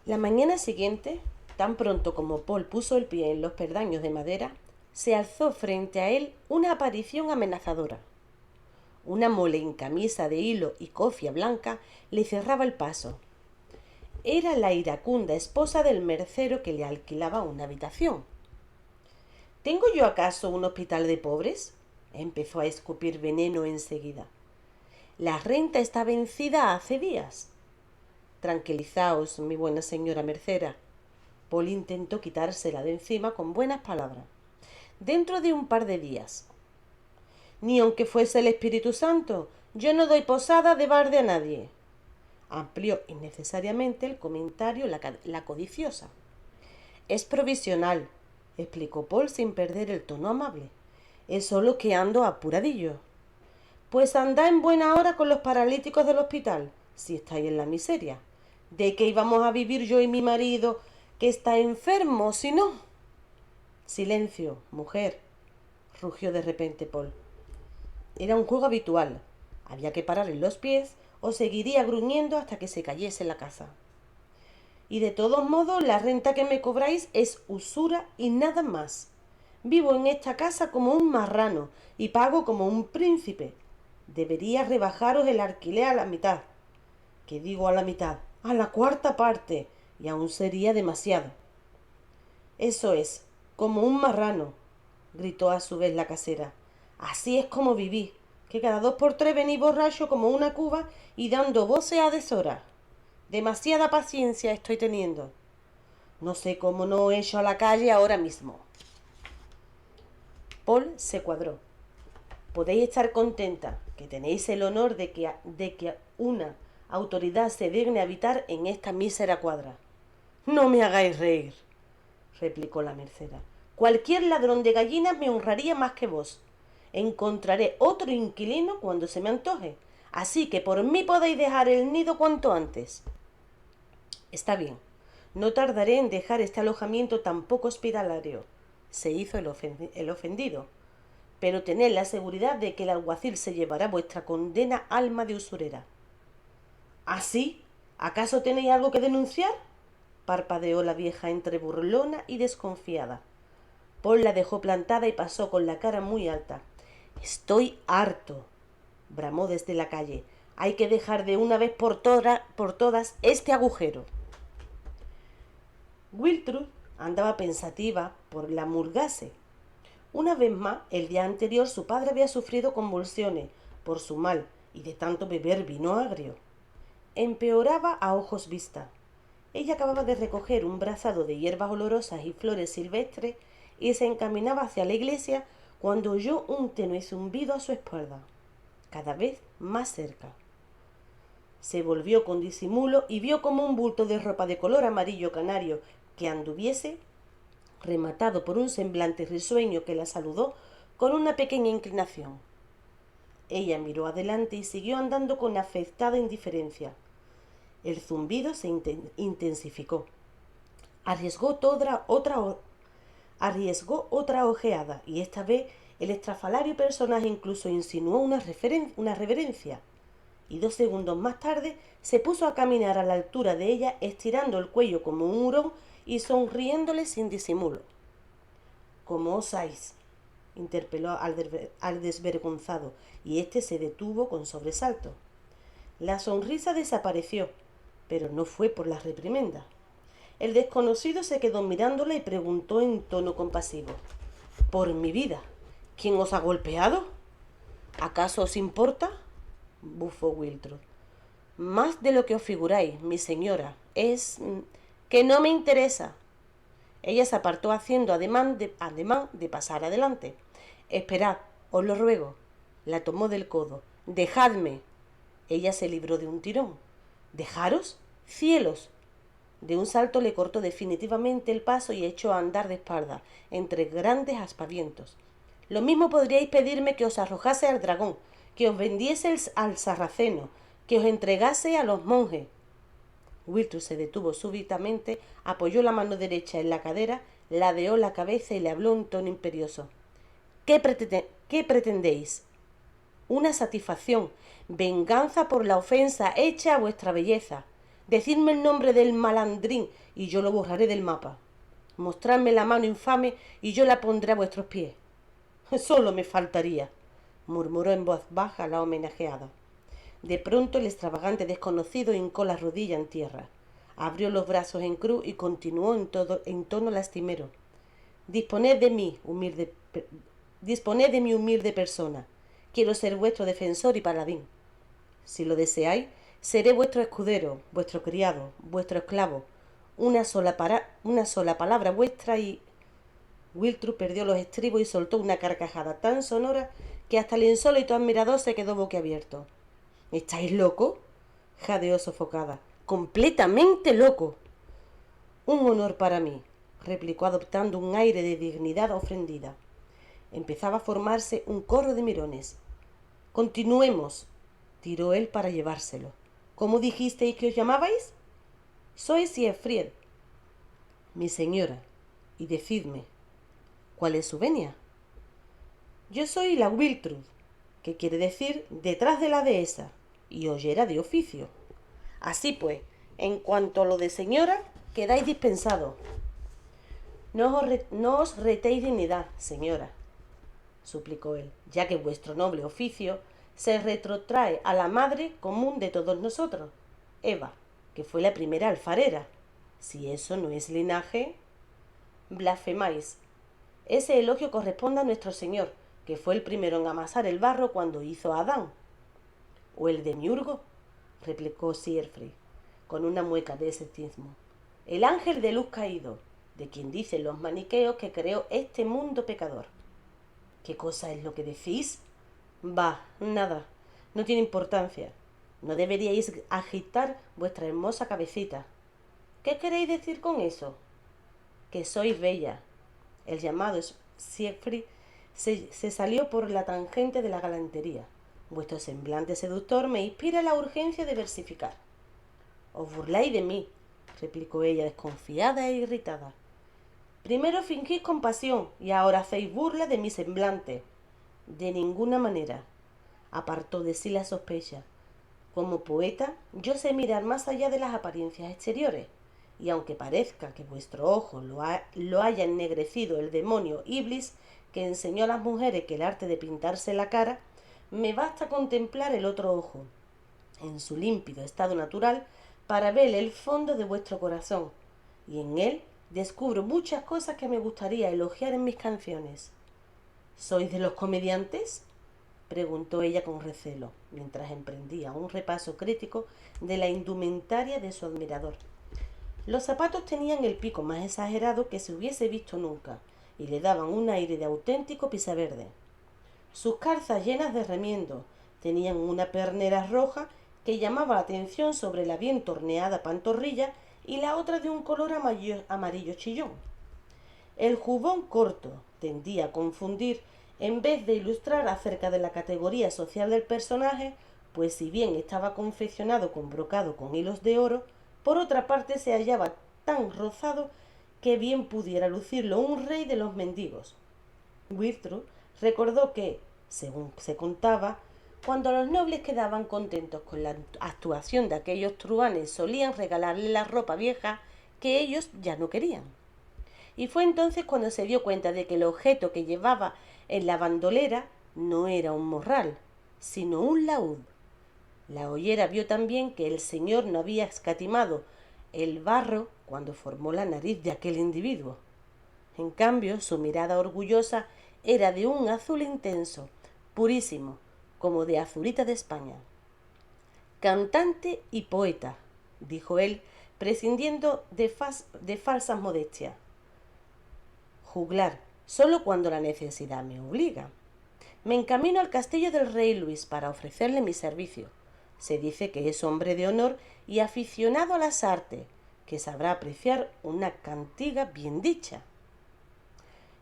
La mañana siguiente, tan pronto como Paul puso el pie en los peldaños de madera, se alzó frente a él una aparición amenazadora. Una mole en camisa de hilo y cofia blanca le cerraba el paso. Era la iracunda esposa del mercero que le alquilaba una habitación. ¿Tengo yo acaso un hospital de pobres? Empezó a escupir veneno enseguida. La renta está vencida hace días. Tranquilizaos, mi buena señora mercera. Paul intentó quitársela de encima con buenas palabras. Dentro de un par de días. Ni aunque fuese el Espíritu Santo, yo no doy posada de barde a nadie. Amplió innecesariamente el comentario la codiciosa. Es provisional, explicó Paul sin perder el tono amable. Es solo que ando apuradillo. Pues andá en buena hora con los paralíticos del hospital, si estáis en la miseria. ¿De qué íbamos a vivir yo y mi marido, que está enfermo, si no? Silencio, mujer, rugió de repente Paul. Era un juego habitual. Había que pararle los pies o seguiría gruñendo hasta que se cayese la casa. Y de todos modos, la renta que me cobráis es usura y nada más. Vivo en esta casa como un marrano y pago como un príncipe. Debería rebajaros el alquiler a la mitad. ¿Qué digo a la mitad? A la cuarta parte, y aún sería demasiado. Eso es, como un marrano, gritó a su vez la casera. Así es como viví, que cada 2 por 3 venís borracho como una cuba y dando voces a deshora. Demasiada paciencia estoy teniendo. No sé cómo no echo a la calle ahora mismo. Paul se cuadró. Podéis estar contenta, que tenéis el honor de que una autoridad se digne habitar en esta mísera cuadra. No me hagáis reír, replicó la mercera. Cualquier ladrón de gallinas me honraría más que vos. Encontraré otro inquilino cuando se me antoje, así que por mí podéis dejar el nido cuanto antes. Está bien, no tardaré en dejar este alojamiento tan poco hospitalario, se hizo el ofendido, pero tened la seguridad de que el alguacil se llevará vuestra condena alma de usurera. ¿Así? ¿Acaso tenéis algo que denunciar? Parpadeó la vieja entre burlona y desconfiada. Paul la dejó plantada y pasó con la cara muy alta. Estoy harto, bramó desde la calle. Hay que dejar de una vez por todas este agujero. Wiltrud andaba pensativa por la murgase. Una vez más, el día anterior su padre había sufrido convulsiones por su mal y de tanto beber vino agrio. Empeoraba a ojos vistas. Ella acababa de recoger un brazado de hierbas olorosas y flores silvestres y se encaminaba hacia la iglesia cuando oyó un tenue zumbido a su espalda, cada vez más cerca. Se volvió con disimulo y vio como un bulto de ropa de color amarillo canario que anduviese, rematado por un semblante risueño que la saludó con una pequeña inclinación. Ella miró adelante y siguió andando con afectada indiferencia. El zumbido se intensificó. Arriesgó otra ojeada y esta vez el estrafalario personaje incluso insinuó una reverencia y 2 segundos más tarde se puso a caminar a la altura de ella estirando el cuello como un hurón y sonriéndole sin disimulo. ¿Cómo osáis?, interpeló al desvergonzado, y éste se detuvo con sobresalto. La sonrisa desapareció, pero no fue por la reprimenda. El desconocido se quedó mirándola y preguntó en tono compasivo. «Por mi vida, ¿quién os ha golpeado? ¿Acaso os importa?», bufó Wiltrud. «Más de lo que os figuráis, mi señora. Es... que no me interesa». Ella se apartó haciendo ademán de pasar adelante. «Esperad, os lo ruego». La tomó del codo. «Dejadme». Ella se libró de un tirón. «¿Dejaros? ¡Cielos!». De un salto le cortó definitivamente el paso y echó a andar de espalda, entre grandes aspavientos. «Lo mismo podríais pedirme que os arrojase al dragón, que os vendiese al sarraceno, que os entregase a los monjes». Wiltrud se detuvo súbitamente, apoyó la mano derecha en la cadera, ladeó la cabeza y le habló en tono imperioso. ¿Qué pretendéis? Una satisfacción, venganza por la ofensa hecha a vuestra belleza. Decidme el nombre del malandrín y yo lo borraré del mapa. Mostradme la mano infame y yo la pondré a vuestros pies. Solo me faltaría, murmuró en voz baja la homenajeada. De pronto el extravagante desconocido hincó la rodilla en tierra, abrió los brazos en cruz y continuó en tono lastimero. Disponed de mi humilde persona. Quiero ser vuestro defensor y paladín. Si lo deseáis, seré vuestro escudero, vuestro criado, vuestro esclavo. Una sola palabra vuestra y... Wiltrud perdió los estribos y soltó una carcajada tan sonora que hasta el insólito admirador se quedó boquiabierto. ¿Estáis loco? Jadeó sofocada. ¡Completamente loco! Un honor para mí, replicó adoptando un aire de dignidad ofendida. Empezaba a formarse un corro de mirones. Continuemos, tiró él para llevárselo. ¿Cómo dijisteis que os llamabais? Soy Siegfried, mi señora, y decidme, ¿cuál es su venia? Yo soy la Wiltrud, que quiere decir detrás de la dehesa, y ollera de oficio. Así pues, en cuanto a lo de señora, quedáis dispensados. No os retéis dignidad, señora, suplicó él, ya que vuestro noble oficio se retrotrae a la madre común de todos nosotros, Eva, que fue la primera alfarera. Si eso no es linaje, blasfemáis. Ese elogio corresponde a nuestro Señor, que fue el primero en amasar el barro cuando hizo a Adán. ¿O el demiurgo?, replicó Siegfried, con una mueca de escepticismo. El ángel de luz caído, de quien dicen los maniqueos que creó este mundo pecador. ¿Qué cosa es lo que decís? Bah, nada, no tiene importancia. No deberíais agitar vuestra hermosa cabecita. ¿Qué queréis decir con eso? Que sois bella. El llamado Siegfried se salió por la tangente de la galantería. Vuestro semblante seductor me inspira la urgencia de versificar. Os burláis de mí, replicó ella desconfiada e irritada. Primero fingís compasión y ahora hacéis burla de mi semblante. De ninguna manera, apartó de sí la sospecha. Como poeta, yo sé mirar más allá de las apariencias exteriores, y aunque parezca que vuestro ojo lo haya ennegrecido el demonio Iblis, que enseñó a las mujeres que el arte de pintarse la cara, me basta contemplar el otro ojo, en su límpido estado natural, para ver el fondo de vuestro corazón, y en él descubro muchas cosas que me gustaría elogiar en mis canciones. ¿Sois de los comediantes?, preguntó ella con recelo, mientras emprendía un repaso crítico de la indumentaria de su admirador. Los zapatos tenían el pico más exagerado que se hubiese visto nunca, y le daban un aire de auténtico pisaverde. Sus calzas llenas de remiendo tenían una pernera roja que llamaba la atención sobre la bien torneada pantorrilla y la otra de un color amarillo chillón. El jubón corto tendía a confundir en vez de ilustrar acerca de la categoría social del personaje, pues si bien estaba confeccionado con brocado con hilos de oro, por otra parte se hallaba tan rozado que bien pudiera lucirlo un rey de los mendigos. Wiltrud recordó que, según se contaba, cuando los nobles quedaban contentos con la actuación de aquellos truhanes solían regalarle la ropa vieja que ellos ya no querían. Y fue entonces cuando se dio cuenta de que el objeto que llevaba en la bandolera no era un morral, sino un laúd. La ollera vio también que el señor no había escatimado el barro cuando formó la nariz de aquel individuo. En cambio, su mirada orgullosa era de un azul intenso, purísimo, como de azurita de España. Cantante y poeta, dijo él, prescindiendo de falsas modestias. Juglar, solo cuando la necesidad me obliga. Me encamino al castillo del rey Luis para ofrecerle mi servicio. Se dice que es hombre de honor y aficionado a las artes, que sabrá apreciar una cantiga bien dicha.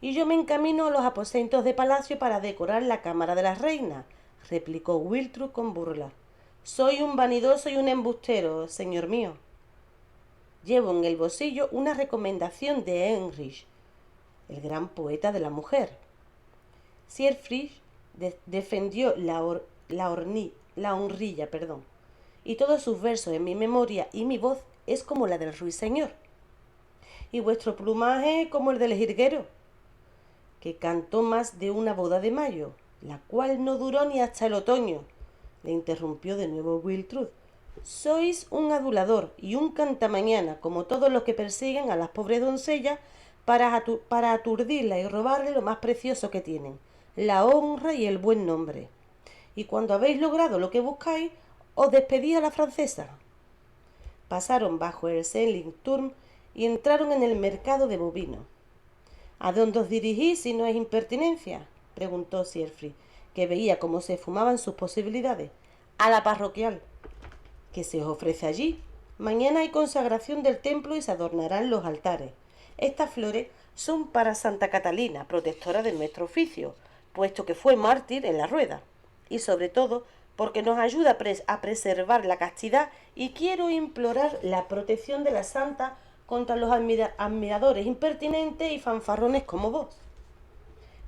Y yo me encamino a los aposentos de palacio para decorar la cámara de la reina, replicó Wiltrud con burla. Soy un vanidoso y un embustero, señor mío. Llevo en el bolsillo una recomendación de Heinrich, el gran poeta de la mujer. Siegfried defendió la honrilla, y todos sus versos en mi memoria y mi voz es como la del ruiseñor. Y vuestro plumaje como el del jilguero, que cantó más de una boda de mayo, la cual no duró ni hasta el otoño, le interrumpió de nuevo Wiltrud. Sois un adulador y un cantamañana, como todos los que persiguen a las pobres doncellas para aturdirla y robarle lo más precioso que tienen, la honra y el buen nombre. Y cuando habéis logrado lo que buscáis, os despedís a la francesa. Pasaron bajo el Seligenturm y entraron en el mercado de bovinos. ¿A dónde os dirigís si no es impertinencia?, preguntó Siegfried, que veía cómo se fumaban sus posibilidades. A la parroquial. ¿Qué se os ofrece allí? Mañana hay consagración del templo y se adornarán los altares. Estas flores son para Santa Catalina, protectora de nuestro oficio, puesto que fue mártir en la rueda, y sobre todo porque nos ayuda a preservar la castidad, y quiero implorar la protección de la santa contra los admiradores impertinentes y fanfarrones como vos.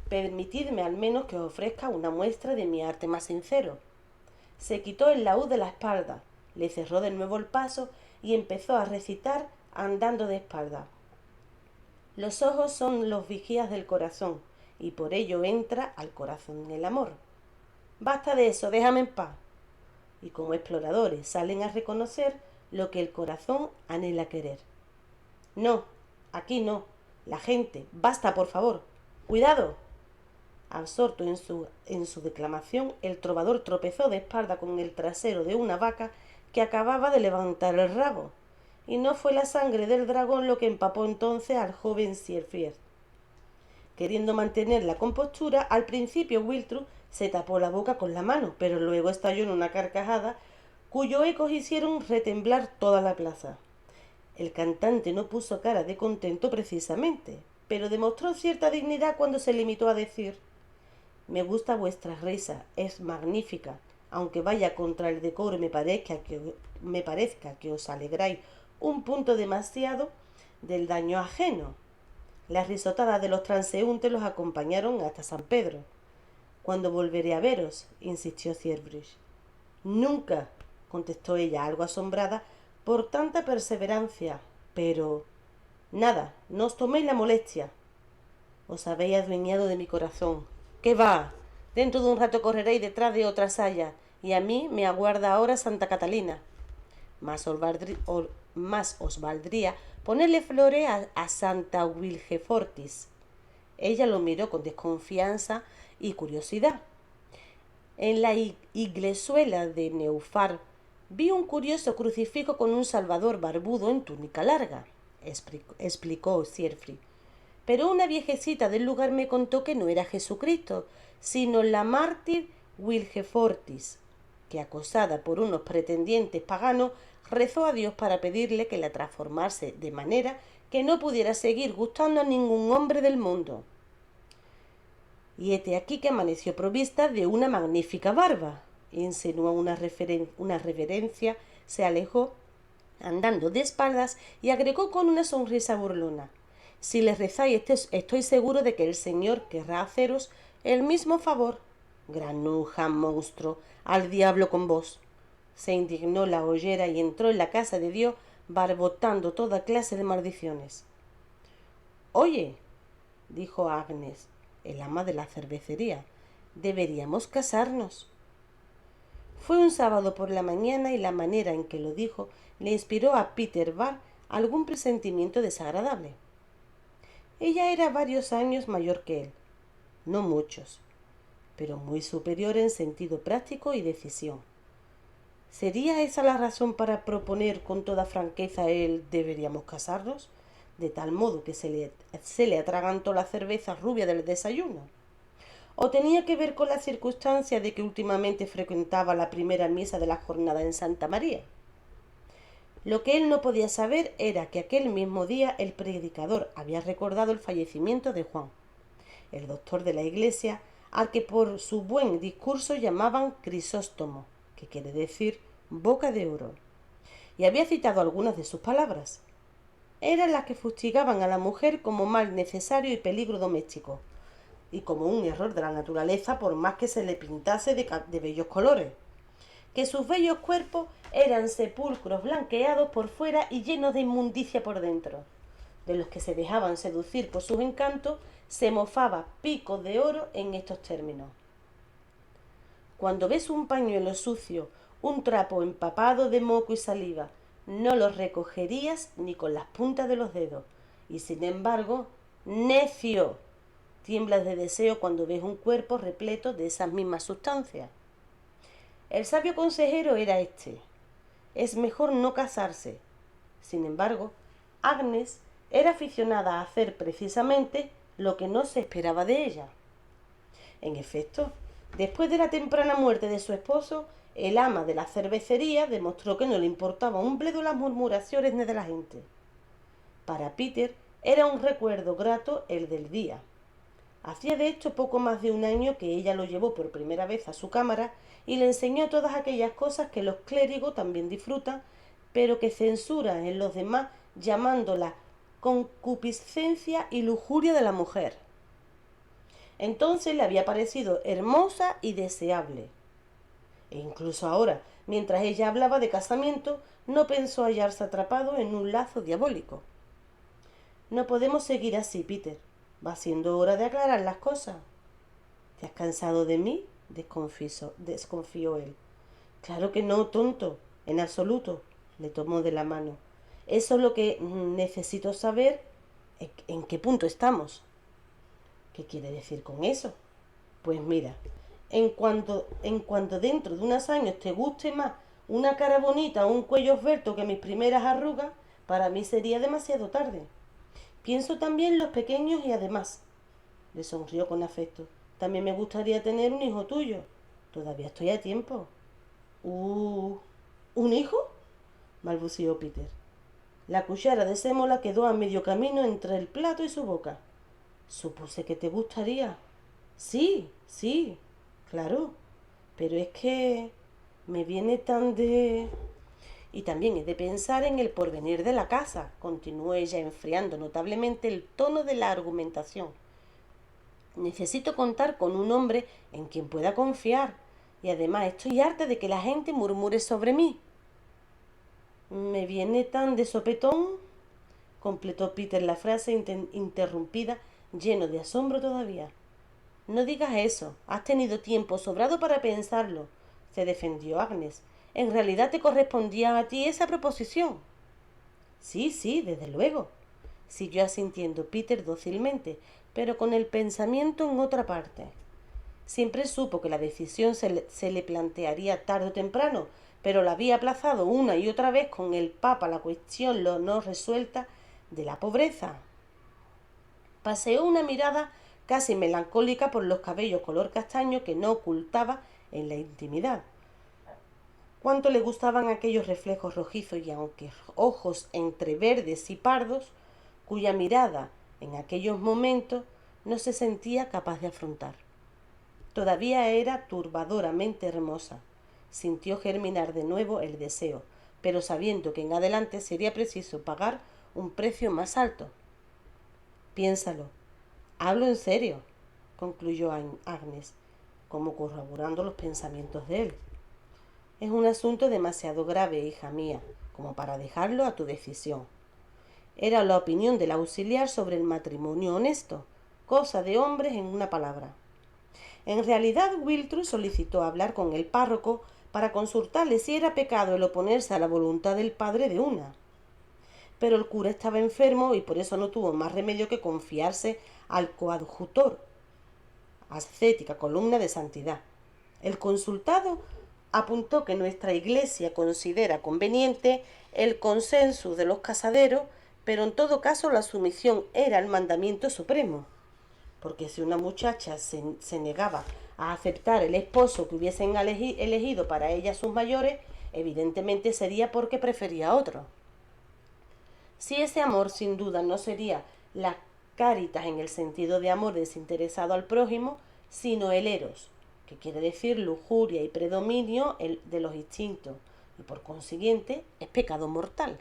Permitidme al menos que os ofrezca una muestra de mi arte más sincero. Se quitó el laúd de la espalda, le cerró de nuevo el paso y empezó a recitar andando de espalda. Los ojos son los vigías del corazón, y por ello entra al corazón el amor. Basta de eso, déjame en paz. Y como exploradores salen a reconocer lo que el corazón anhela querer. No, aquí no, la gente, basta por favor, cuidado. Absorto en su declamación, el trovador tropezó de espalda con el trasero de una vaca que acababa de levantar el rabo, y no fue la sangre del dragón lo que empapó entonces al joven Siegfried. Queriendo mantener la compostura, al principio Wiltrud se tapó la boca con la mano, pero luego estalló en una carcajada cuyo ecos hicieron retemblar toda la plaza. El cantante no puso cara de contento precisamente, pero demostró cierta dignidad cuando se limitó a decir: me gusta vuestra risa, es magnífica, aunque vaya contra el decoro y me parezca que os alegráis un punto demasiado del daño ajeno. Las risotadas de los transeúntes los acompañaron hasta San Pedro. ¿Cuándo volveré a veros?, insistió Siegfried. Nunca, contestó ella, algo asombrada por tanta perseverancia. Pero... nada, no os toméis la molestia. Os habéis adueñado de mi corazón. ¿Qué va? Dentro de un rato correréis detrás de otra saya, y a mí me aguarda ahora Santa Catalina. Más os valdría ponerle flores a Santa Wilgefortis. Ella lo miró con desconfianza y curiosidad. En la iglesuela de Neufar vi un curioso crucifijo con un salvador barbudo en túnica larga, explicó Siegfried. Pero una viejecita del lugar me contó que no era Jesucristo, sino la mártir Wilgefortis, que acosada por unos pretendientes paganos rezó a Dios para pedirle que la transformase de manera que no pudiera seguir gustando a ningún hombre del mundo. Y hete aquí que amaneció provista de una magnífica barba, insinuó una reverencia, se alejó andando de espaldas y agregó con una sonrisa burlona: si le rezáis, estoy seguro de que el Señor querrá haceros el mismo favor. Granuja, monstruo, al diablo con vos. Se indignó la ollera y entró en la casa de Dios barbotando toda clase de maldiciones. Oye, dijo Agnes, el ama de la cervecería, deberíamos casarnos. Fue un sábado por la mañana y la manera en que lo dijo le inspiró a Peter Bar algún presentimiento desagradable. Ella era varios años mayor que él, no muchos, pero muy superior en sentido práctico y decisión. ¿Sería esa la razón para proponer con toda franqueza el deberíamos casarnos, de tal modo que se le atragantó la cerveza rubia del desayuno? ¿O tenía que ver con la circunstancia de que últimamente frecuentaba la primera misa de la jornada en Santa María? Lo que él no podía saber era que aquel mismo día el predicador había recordado el fallecimiento de Juan, el doctor de la iglesia, al que por su buen discurso llamaban Crisóstomo, que quiere decir boca de oro, y había citado algunas de sus palabras. Eran las que fustigaban a la mujer como mal necesario y peligro doméstico, y como un error de la naturaleza por más que se le pintase de bellos colores. que sus bellos cuerpos eran sepulcros blanqueados por fuera y llenos de inmundicia por dentro. De los que se dejaban seducir por sus encantos, se mofaba Picos de Oro en estos términos: cuando ves un pañuelo sucio, un trapo empapado de moco y saliva, no los recogerías ni con las puntas de los dedos. Y sin embargo, necio, tiemblas de deseo cuando ves un cuerpo repleto de esas mismas sustancias. El sabio consejero era este: es mejor no casarse. Sin embargo, Agnes era aficionada a hacer precisamente lo que no se esperaba de ella. En efecto, después de la temprana muerte de su esposo, el ama de la cervecería demostró que no le importaba un bledo las murmuraciones de la gente. Para Peter era un recuerdo grato el del día. Hacía de hecho poco más de un año que ella lo llevó por primera vez a su cámara y le enseñó todas aquellas cosas que los clérigos también disfrutan, pero que censuran en los demás llamándola concupiscencia y lujuria de la mujer. Entonces le había parecido hermosa y deseable. E incluso ahora, mientras ella hablaba de casamiento, no pensó hallarse atrapado en un lazo diabólico. No podemos seguir así, Peter. Va siendo hora de aclarar las cosas. ¿Te has cansado de mí? Desconfió él. Claro que no, tonto, en absoluto, le tomó de la mano. Eso es lo que necesito saber, en qué punto estamos. ¿Qué quiere decir con eso? Pues mira, en cuanto dentro de unos años te guste más una cara bonita o un cuello esbelto que mis primeras arrugas, para mí sería demasiado tarde. Pienso también en los pequeños y además, le sonrió con afecto, también me gustaría tener un hijo tuyo. Todavía estoy a tiempo. ¿Un hijo? Balbuceó Peter. La cuchara de sémola quedó a medio camino entre el plato y su boca. Supuse que te gustaría. Sí, claro. Pero es que me viene tan de... Y también he de pensar en el porvenir de la casa, continuó ella, enfriando notablemente el tono de la argumentación. Necesito contar con un hombre en quien pueda confiar, y además estoy harta de que la gente murmure sobre mí. ¿Me viene tan de sopetón? Completó Peter la frase interrumpida, lleno de asombro todavía. No digas eso, has tenido tiempo sobrado para pensarlo, se defendió Agnes. En realidad te correspondía a ti esa proposición. Sí, desde luego, siguió asintiendo Peter dócilmente, pero con el pensamiento en otra parte. Siempre supo que la decisión se le plantearía tarde o temprano, pero la había aplazado una y otra vez con el Papa la cuestión lo no resuelta de la pobreza. Paseó una mirada casi melancólica por los cabellos color castaño que no ocultaba en la intimidad. Cuánto le gustaban aquellos reflejos rojizos y aunque ojos entre verdes y pardos, cuya mirada en aquellos momentos no se sentía capaz de afrontar. Todavía era turbadoramente hermosa. Sintió germinar de nuevo el deseo, pero sabiendo que en adelante sería preciso pagar un precio más alto. Piénsalo. Hablo en serio, concluyó Agnes, como corroborando los pensamientos de él. Es un asunto demasiado grave, hija mía, como para dejarlo a tu decisión. Era la opinión del auxiliar sobre el matrimonio honesto, cosa de hombres en una palabra. En realidad, Wiltrud solicitó hablar con el párroco para consultarle si era pecado el oponerse a la voluntad del padre de una. Pero el cura estaba enfermo y por eso no tuvo más remedio que confiarse al coadjutor, ascética columna de santidad. El consultado apuntó que nuestra Iglesia considera conveniente el consenso de los casaderos, pero en todo caso la sumisión era el mandamiento supremo, porque si una muchacha se negaba a aceptar el esposo que hubiesen elegido para ella sus mayores, evidentemente sería porque prefería a otro. Si ese amor sin duda no sería la caritas en el sentido de amor desinteresado al prójimo, sino el eros, que quiere decir lujuria y predominio de los instintos, y por consiguiente es pecado mortal.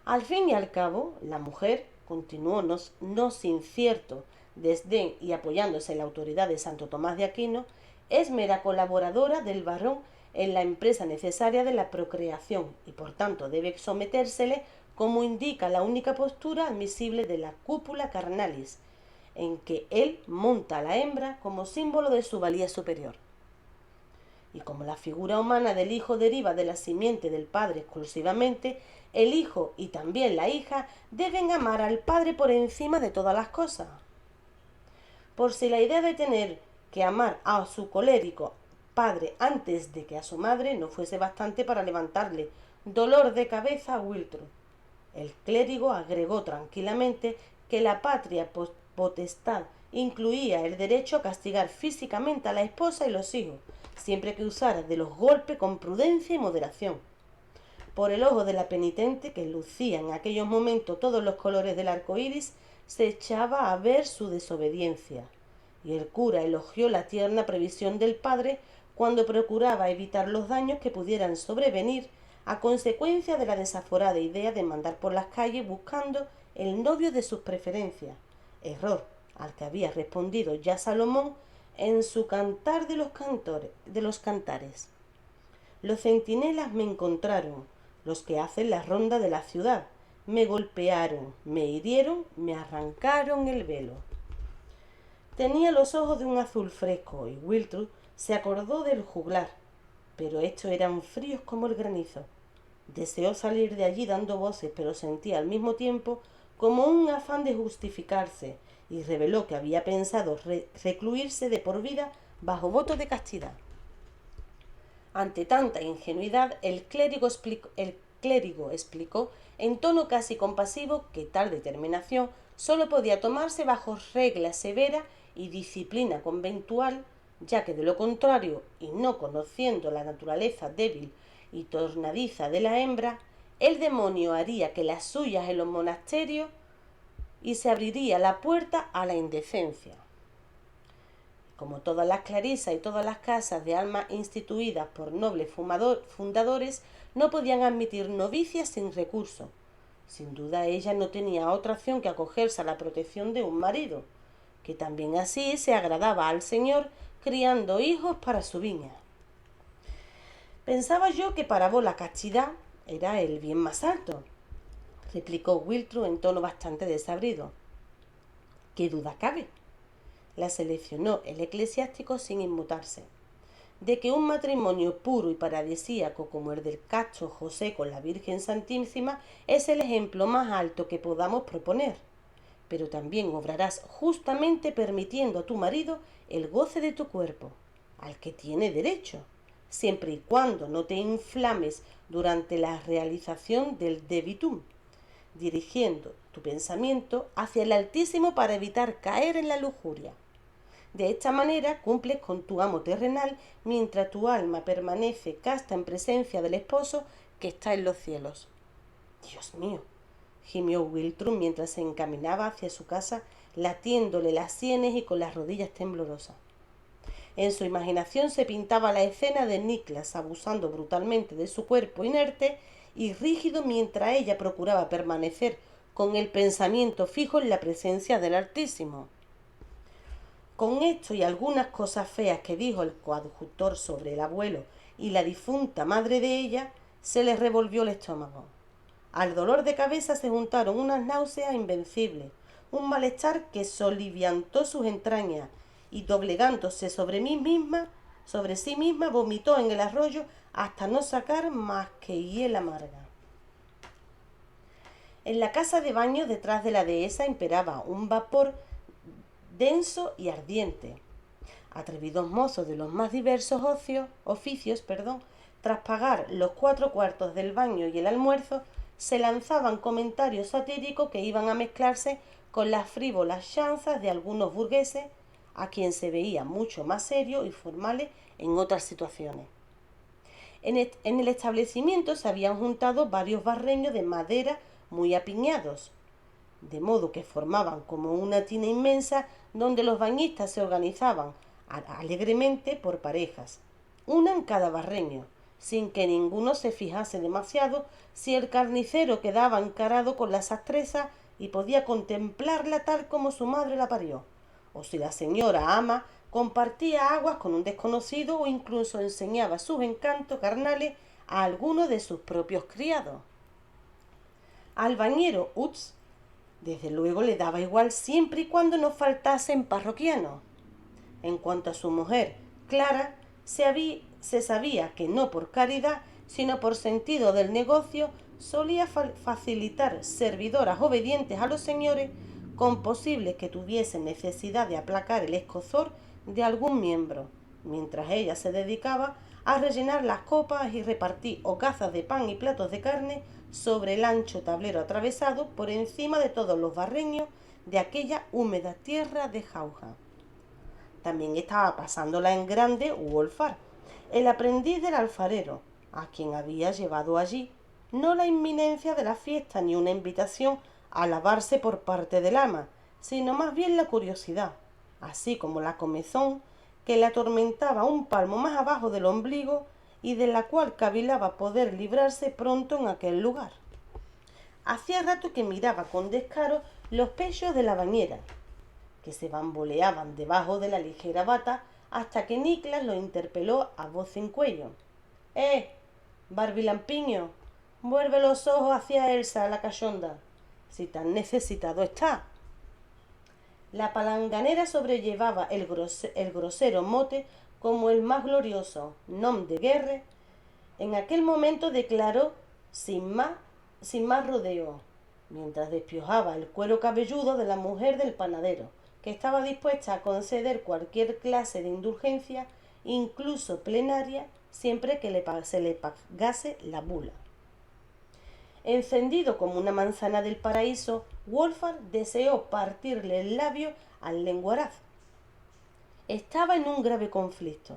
Al fin y al cabo, la mujer, continuó no sin cierto desdén y apoyándose en la autoridad de Santo Tomás de Aquino, es mera colaboradora del varón en la empresa necesaria de la procreación y por tanto debe sometérsele, como indica la única postura admisible de la cúpula carnalis, en que él monta a la hembra como símbolo de su valía superior. Y como la figura humana del hijo deriva de la simiente del padre exclusivamente, el hijo y también la hija deben amar al padre por encima de todas las cosas. Por si la idea de tener que amar a su colérico padre antes de que a su madre no fuese bastante para levantarle dolor de cabeza a Wiltrud, el clérigo agregó tranquilamente que la patria potestad incluía el derecho a castigar físicamente a la esposa y los hijos, siempre que usara de los golpes con prudencia y moderación. Por el ojo de la penitente, que lucía en aquellos momentos todos los colores del arco iris, se echaba a ver su desobediencia, y el cura elogió la tierna previsión del padre cuando procuraba evitar los daños que pudieran sobrevenir a consecuencia de la desaforada idea de mandar por las calles buscando el novio de sus preferencias, error al que había respondido ya Salomón en su Cantar de los Cantares. Los centinelas me encontraron, los que hacen la ronda de la ciudad, me golpearon, me hirieron, me arrancaron el velo. Tenía los ojos de un azul fresco y Wiltrud se acordó del juglar, pero estos eran fríos como el granizo. Deseó salir de allí dando voces, pero sentía al mismo tiempo como un afán de justificarse y reveló que había pensado recluirse de por vida bajo voto de castidad. Ante tanta ingenuidad, el clérigo explicó en tono casi compasivo que tal determinación solo podía tomarse bajo reglas severas y disciplina conventual, ya que de lo contrario, y no conociendo la naturaleza débil y tornadiza de la hembra, el demonio haría que las suyas en los monasterios y se abriría la puerta a la indecencia. Como todas las clarisas y todas las casas de almas instituidas por nobles fundadores, no podían admitir novicias sin recurso. Sin duda ella no tenía otra opción que acogerse a la protección de un marido, que también así se agradaba al Señor, criando hijos para su viña. Pensaba yo que para vos la castidad era el bien más alto, replicó Wiltrud en tono bastante desabrido. ¿Qué duda cabe? La seleccionó el eclesiástico sin inmutarse, de que un matrimonio puro y paradisíaco como el del casto José con la Virgen Santísima es el ejemplo más alto que podamos proponer, pero también obrarás justamente permitiendo a tu marido el goce de tu cuerpo, al que tiene derecho, siempre y cuando no te inflames durante la realización del debitum, dirigiendo tu pensamiento hacia el Altísimo para evitar caer en la lujuria. De esta manera cumples con tu amo terrenal mientras tu alma permanece casta en presencia del esposo que está en los cielos. Dios mío, gimió Wiltrud mientras se encaminaba hacia su casa, latiéndole las sienes y con las rodillas temblorosas. En su imaginación se pintaba la escena de Niklas abusando brutalmente de su cuerpo inerte y rígido mientras ella procuraba permanecer con el pensamiento fijo en la presencia del Altísimo. Con esto y algunas cosas feas que dijo el coadjutor sobre el abuelo y la difunta madre de ella, se le revolvió el estómago. Al dolor de cabeza se juntaron unas náuseas invencibles, un malestar que soliviantó sus entrañas y doblegándose sobre sí misma, vomitó en el arroyo hasta no sacar más que hiel amarga. En la casa de baño detrás de la dehesa imperaba un vapor denso y ardiente. Atrevidos mozos de los más diversos oficios, tras pagar los 4 cuartos del baño y el almuerzo, se lanzaban comentarios satíricos que iban a mezclarse con las frívolas chanzas de algunos burgueses, a quien se veía mucho más serios y formales en otras situaciones. En el establecimiento se habían juntado varios barreños de madera muy apiñados, de modo que formaban como una tina inmensa donde los bañistas se organizaban alegremente por parejas, una en cada barreño, sin que ninguno se fijase demasiado si el carnicero quedaba encarado con la sastresa y podía contemplarla tal como su madre la parió, o si la señora ama compartía aguas con un desconocido o incluso enseñaba sus encantos carnales a alguno de sus propios criados. Al bañero Utz, desde luego, le daba igual siempre y cuando no faltasen parroquianos. En cuanto a su mujer, Clara, se sabía que no por caridad, sino por sentido del negocio, solía facilitar servidoras obedientes a los señores con posibles que tuviesen necesidad de aplacar el escozor de algún miembro, mientras ella se dedicaba a rellenar las copas y repartir hogazas de pan y platos de carne sobre el ancho tablero atravesado por encima de todos los barreños de aquella húmeda tierra de Jauja. También estaba pasándola en grande Wolfar, el aprendiz del alfarero, a quien había llevado allí, no la inminencia de la fiesta ni una invitación a lavarse por parte del ama, sino más bien la curiosidad, así como la comezón que le atormentaba un palmo más abajo del ombligo y de la cual cavilaba poder librarse pronto en aquel lugar. Hacía rato que miraba con descaro los pechos de la bañera, que se bamboleaban debajo de la ligera bata, hasta que Niklas lo interpeló a voz en cuello. Barbilampiño, vuelve los ojos hacia Elsa, la cachonda, si tan necesitado está. La palanganera sobrellevaba el grosero mote como el más glorioso nom de guerre. En aquel momento declaró sin más rodeo, mientras despiojaba el cuero cabelludo de la mujer del panadero, que estaba dispuesta a conceder cualquier clase de indulgencia, incluso plenaria, siempre que se le pagase la bula. Encendido como una manzana del paraíso, Wolfar deseó partirle el labio al lenguaraz. Estaba en un grave conflicto.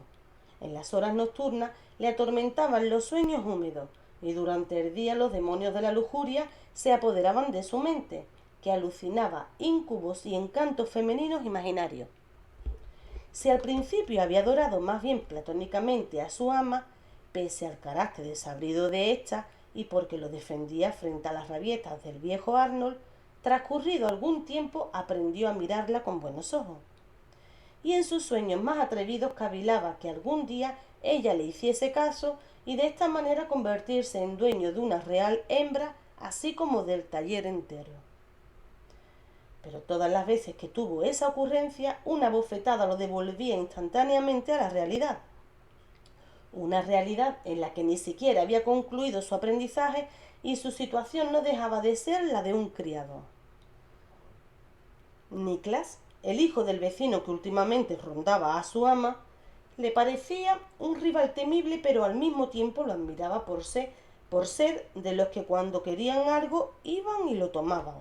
En las horas nocturnas le atormentaban los sueños húmedos, y durante el día los demonios de la lujuria se apoderaban de su mente, que alucinaba íncubos y encantos femeninos imaginarios. Si al principio había adorado más bien platónicamente a su ama, pese al carácter desabrido de ésta y porque lo defendía frente a las rabietas del viejo Arnold, transcurrido algún tiempo aprendió a mirarla con buenos ojos. Y en sus sueños más atrevidos cavilaba que algún día ella le hiciese caso y de esta manera convertirse en dueño de una real hembra, así como del taller entero. Pero todas las veces que tuvo esa ocurrencia, una bofetada lo devolvía instantáneamente a la realidad. Una realidad en la que ni siquiera había concluido su aprendizaje y su situación no dejaba de ser la de un criado. Niklas, el hijo del vecino que últimamente rondaba a su ama, le parecía un rival temible, pero al mismo tiempo lo admiraba por ser de los que cuando querían algo iban y lo tomaban.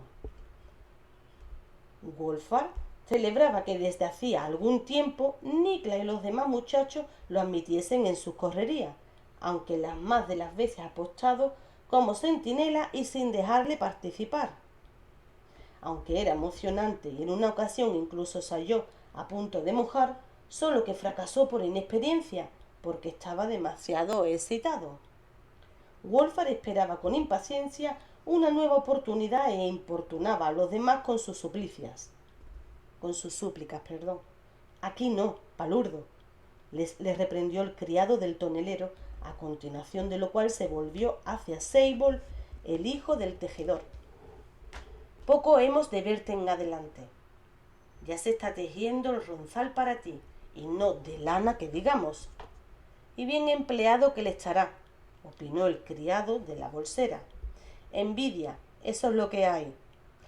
Wolfar celebraba que desde hacía algún tiempo Niklas y los demás muchachos lo admitiesen en sus correrías, aunque las más de las veces apostado como centinela y sin dejarle participar. Aunque era emocionante y en una ocasión incluso se halló a punto de mojar, solo que fracasó por inexperiencia, porque estaba demasiado excitado. Wolfar esperaba con impaciencia una nueva oportunidad e importunaba a los demás con sus súplicas. Aquí no, palurdo, les reprendió el criado del tonelero, a continuación de lo cual se volvió hacia Seibol, el hijo del tejedor. Poco hemos de verte en adelante. Ya se está tejiendo el ronzal para ti, y no de lana que digamos. Y bien empleado que le estará, opinó el criado de la bolsera. Envidia, eso es lo que hay,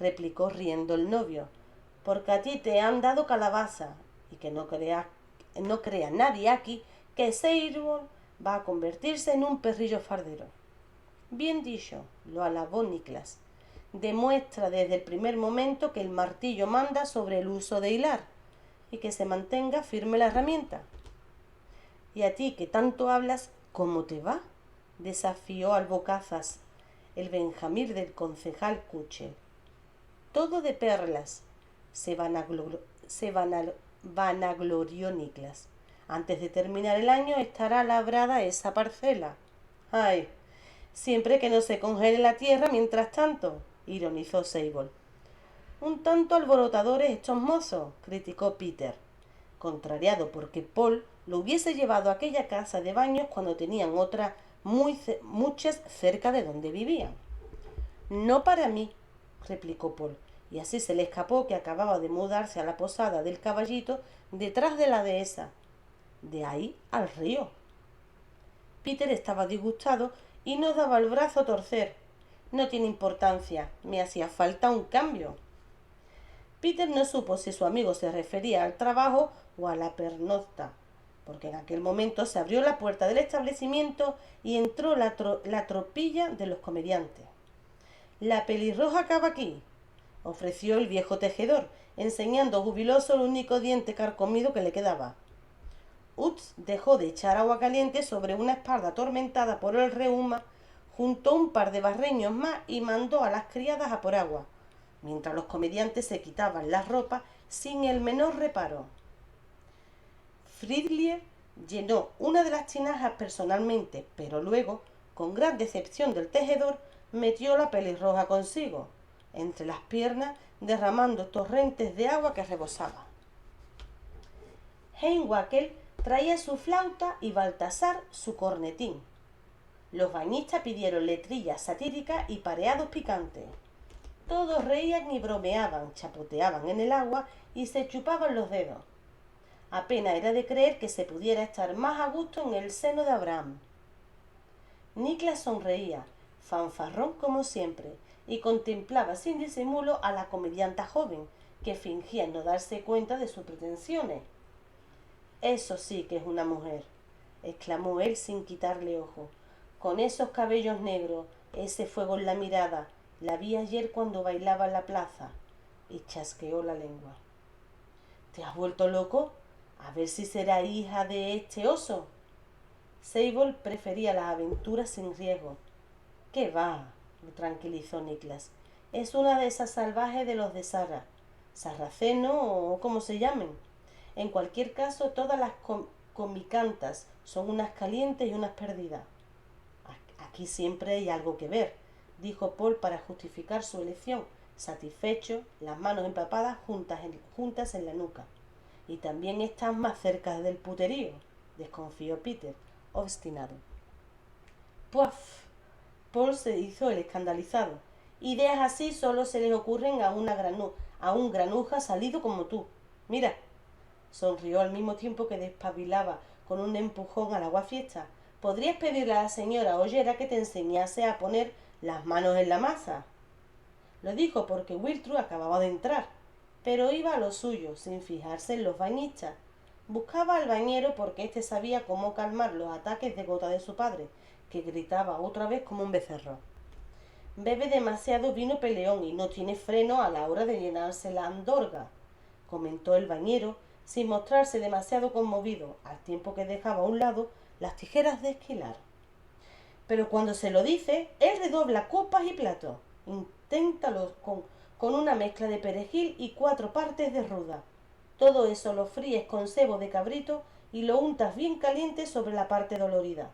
replicó riendo el novio, porque a ti te han dado calabaza, y que no crea nadie aquí que Seibol va a convertirse en un perrillo fardero. Bien dicho, lo alabó Niklas. Demuestra desde el primer momento que el martillo manda sobre el uso de hilar, y que se mantenga firme la herramienta. Y a ti que tanto hablas, ¿cómo te va?, desafió al bocazas el benjamín del concejal Kuchel. Todo de perlas, se vanaglorió Niklas. Antes de terminar el año estará labrada esa parcela. ¡Ay! Siempre que no se congele la tierra mientras tanto, ironizó Seibol. Un tanto alborotadores estos mozos, criticó Peter. contrariado porque Paul lo hubiese llevado a aquella casa de baños cuando tenían otras muchas cerca de donde vivían. No para mí, replicó Paul, y así se le escapó que acababa de mudarse a la posada del Caballito detrás de la dehesa. De ahí al río. Peter estaba disgustado y no daba el brazo a torcer. No tiene importancia, me hacía falta un cambio. Peter no supo si su amigo se refería al trabajo o a la pernocta, porque en aquel momento se abrió la puerta del establecimiento y entró la tropilla de los comediantes. «La pelirroja acaba aquí», ofreció el viejo tejedor, enseñando jubiloso el único diente carcomido que le quedaba. Ups dejó de echar agua caliente sobre una espalda atormentada por el reuma, juntó un par de barreños más y mandó a las criadas a por agua, mientras los comediantes se quitaban las ropas sin el menor reparo. Friedlieb llenó una de las tinajas personalmente, pero luego, con gran decepción del tejedor, metió la pelirroja consigo, entre las piernas, derramando torrentes de agua que rebosaba. Heinwackel traía su flauta y Baltasar su cornetín. Los bañistas pidieron letrillas satíricas y pareados picantes. Todos reían y bromeaban, chapoteaban en el agua y se chupaban los dedos. Apenas era de creer que se pudiera estar más a gusto en el seno de Abraham. Niklas sonreía, fanfarrón como siempre, y contemplaba sin disimulo a la comedianta joven, que fingía no darse cuenta de sus pretensiones. «Eso sí que es una mujer», exclamó él sin quitarle ojo. «Con esos cabellos negros, ese fuego en la mirada, la vi ayer cuando bailaba en la plaza», y chasqueó la lengua. «¿Te has vuelto loco? A ver si será hija de este oso». Sable prefería las aventuras sin riesgo. «¿Qué va?», lo tranquilizó Niklas. «Es una de esas salvajes de los de Sara, sarraceno o como se llamen. En cualquier caso, todas las comicantas son unas calientes y unas perdidas». «Aquí siempre hay algo que ver», dijo Paul para justificar su elección, satisfecho, las manos empapadas juntas en la nuca. «Y también estás más cerca del puterío», desconfió Peter, obstinado. «Puff», Paul se hizo el escandalizado. «Ideas así solo se les ocurren a un granuja salido como tú. Mira». Sonrió al mismo tiempo que despabilaba con un empujón al aguafiesta. «¿Podrías pedirle a la señora Ollera que te enseñase a poner las manos en la masa?» Lo dijo porque Wiltrud acababa de entrar, pero iba a lo suyo, sin fijarse en los bañistas. Buscaba al bañero porque éste sabía cómo calmar los ataques de gota de su padre, que gritaba otra vez como un becerro. «Bebe demasiado vino peleón y no tiene freno a la hora de llenarse la andorga», comentó el bañero, sin mostrarse demasiado conmovido, al tiempo que dejaba a un lado las tijeras de esquilar. Pero cuando se lo dice, él redobla copas y platos. Inténtalo con una mezcla de perejil y 4 partes de ruda. Todo eso lo fríes con cebo de cabrito y lo untas bien caliente sobre la parte dolorida.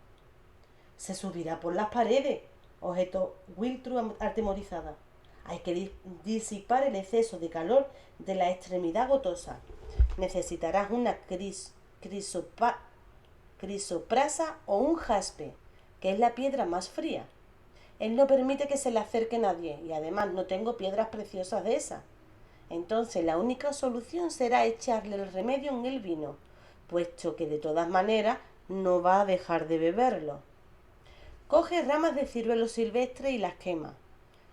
«Se subirá por las paredes», objetó Wiltrud atemorizada. «Hay que disipar el exceso de calor de la extremidad gotosa. Necesitarás una crisoprasa o un jaspe, que es la piedra más fría. Él no permite que se le acerque nadie y además no tengo piedras preciosas de esas. Entonces la única solución será echarle el remedio en el vino, puesto que de todas maneras no va a dejar de beberlo. Coge ramas de ciruelo silvestre y las quema.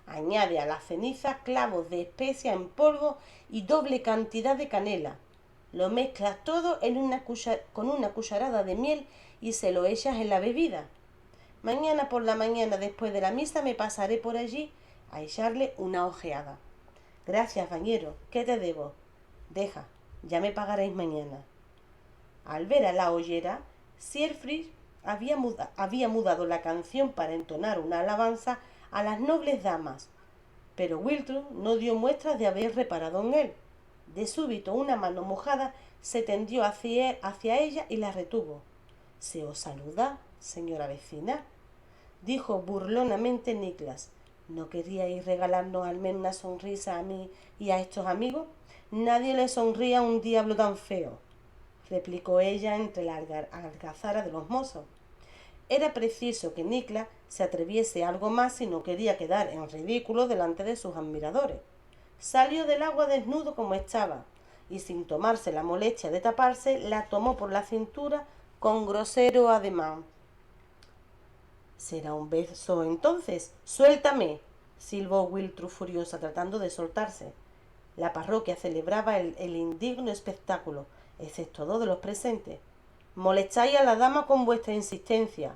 Añade a las cenizas clavos de especia en polvo y doble cantidad de canela. Lo mezclas todo con una cucharada de miel y se lo echas en la bebida. Mañana por la mañana después de la misa me pasaré por allí a echarle una ojeada». «Gracias, bañero. ¿Qué te debo?» «Deja, ya me pagaréis mañana». Al ver a la Ollera, Siegfried había mudado la canción para entonar una alabanza a las nobles damas, pero Wiltrud no dio muestras de haber reparado en él. De súbito una mano mojada se tendió hacia ella y la retuvo. «¿Se os saluda, señora vecina?», dijo burlonamente Niklas. «¿No queríais regalarnos al menos una sonrisa a mí y a estos amigos? Nadie le sonría a un diablo tan feo». replicó ella entre la algazara de los mozos. Era preciso que Niklas se atreviese algo más si no quería quedar en ridículo delante de sus admiradores. Salió del agua desnudo como estaba, y sin tomarse la molestia de taparse, la tomó por la cintura con grosero ademán. —¿Será un beso entonces? —¡Suéltame! —silbó Wiltrú furiosa, tratando de soltarse. La parroquia celebraba el indigno espectáculo, excepto dos de los presentes. —Molestáis a la dama con vuestra insistencia.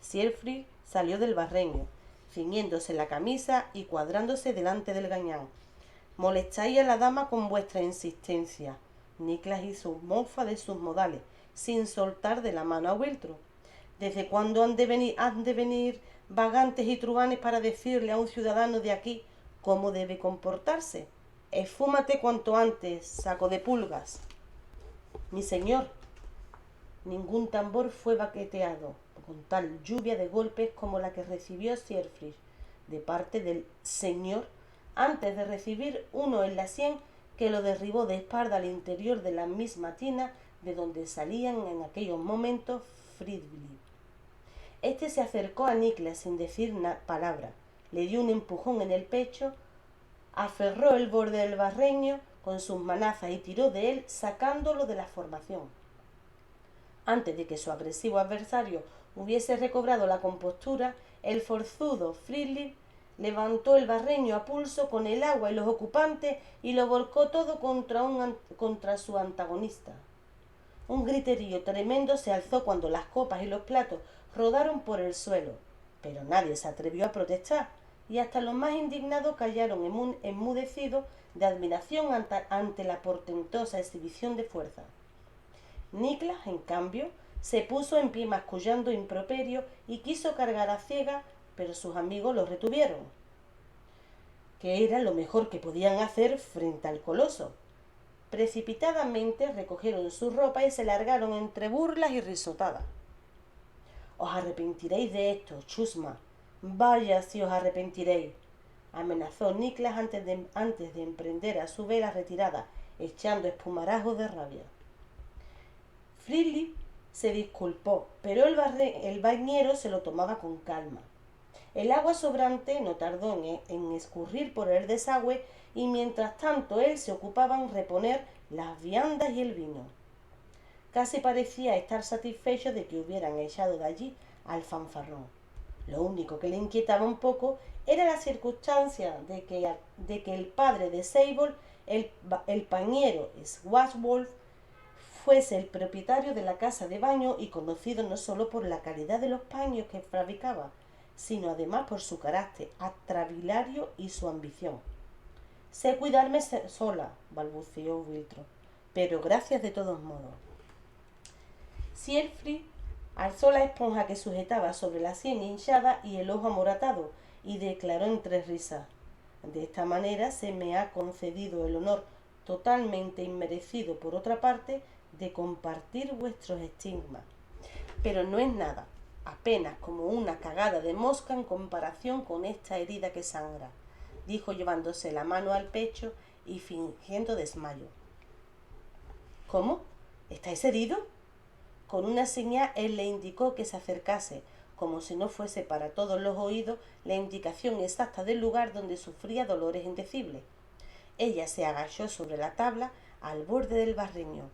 Siegfried salió del barreño, ciñéndose la camisa y cuadrándose delante del gañán. —Molestáis a la dama con vuestra insistencia. Niklas hizo mofa de sus modales, sin soltar de la mano a Wiltrú. ¿Desde cuándo han de venir vagantes y truhanes para decirle a un ciudadano de aquí cómo debe comportarse? Esfúmate cuanto antes, saco de pulgas. Mi señor. Ningún tambor fue baqueteado con tal lluvia de golpes como la que recibió Siegfried de parte del señor antes de recibir uno en la sien que lo derribó de espalda al interior de la misma tina de donde salían en aquellos momentos Fridolin. Este se acercó a Niklas sin decir palabra, le dio un empujón en el pecho, aferró el borde del barreño con sus manazas y tiró de él sacándolo de la formación. Antes de que su agresivo adversario hubiese recobrado la compostura, el forzudo Fridolin levantó el barreño a pulso con el agua y los ocupantes y lo volcó todo contra su antagonista. Un griterío tremendo se alzó cuando las copas y los platos rodaron por el suelo, pero nadie se atrevió a protestar, y hasta los más indignados callaron enmudecidos de admiración ante la portentosa exhibición de fuerza. Niklas, en cambio, se puso en pie mascullando improperio y quiso cargar a ciegas, pero sus amigos lo retuvieron, que era lo mejor que podían hacer frente al coloso. Precipitadamente recogieron su ropa y se largaron entre burlas y risotadas. —Os arrepentiréis de esto, chusma. Vaya si os arrepentiréis —amenazó Niklas antes de emprender a su vez la retirada, echando espumarajos de rabia. Fridolin se disculpó, pero el bañero se lo tomaba con calma. El agua sobrante no tardó en escurrir por el desagüe y mientras tanto él se ocupaba en reponer las viandas y el vino. Casi parecía estar satisfecho de que hubieran echado de allí al fanfarrón. Lo único que le inquietaba un poco era la circunstancia de que el padre de Sable, el pañero Schwarzwolf, fuese el propietario de la casa de baño y conocido no solo por la calidad de los paños que fabricaba, sino además por su carácter atrabilario y su ambición. —Sé cuidarme sola —balbuceó Wiltrú—, pero gracias de todos modos. Siegfried alzó la esponja que sujetaba sobre la sien hinchada y el ojo amoratado y declaró entre risas: —De esta manera se me ha concedido el honor, totalmente inmerecido por otra parte, de compartir vuestros estigmas. Pero no es nada, apenas como una cagada de mosca en comparación con esta herida que sangra —dijo llevándose la mano al pecho y fingiendo desmayo. —¿Cómo? ¿Estáis herido? Con una señal él le indicó que se acercase, como si no fuese para todos los oídos la indicación exacta del lugar donde sufría dolores indecibles. Ella se agachó sobre la tabla al borde del barreño.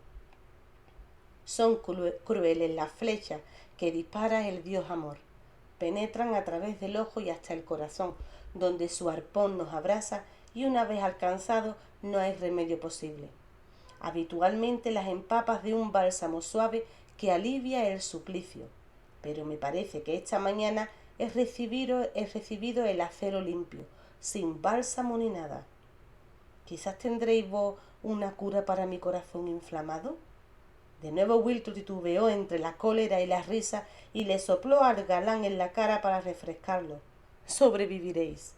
Son crueles las flechas que dispara el dios amor. Penetran a través del ojo y hasta el corazón, donde su arpón nos abrasa y una vez alcanzado no hay remedio posible. Habitualmente las empapas de un bálsamo suave que alivia el suplicio, pero me parece que esta mañana he recibido el acero limpio, sin bálsamo ni nada. ¿Quizás tendréis vos una cura para mi corazón inflamado? De nuevo Wiltrú titubeó entre la cólera y la risa y le sopló al galán en la cara para refrescarlo. —Sobreviviréis.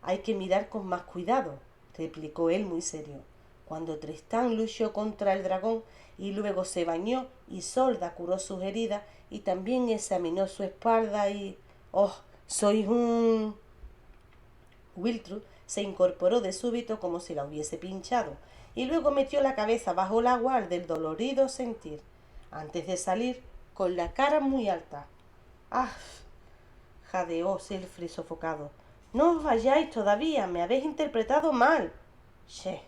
—Hay que mirar con más cuidado —replicó él muy serio—. Cuando Tristán luchó contra el dragón y luego se bañó, Isolda curó sus heridas y también examinó su espalda y... ¡Oh! Sois un... Wiltrú se incorporó de súbito como si la hubiese pinchado y luego metió la cabeza bajo el agua al del dolorido sentir, antes de salir, con la cara muy alta. ¡Ah! Jadeó Selfridge sofocado. No os vayáis todavía, me habéis interpretado mal. Che.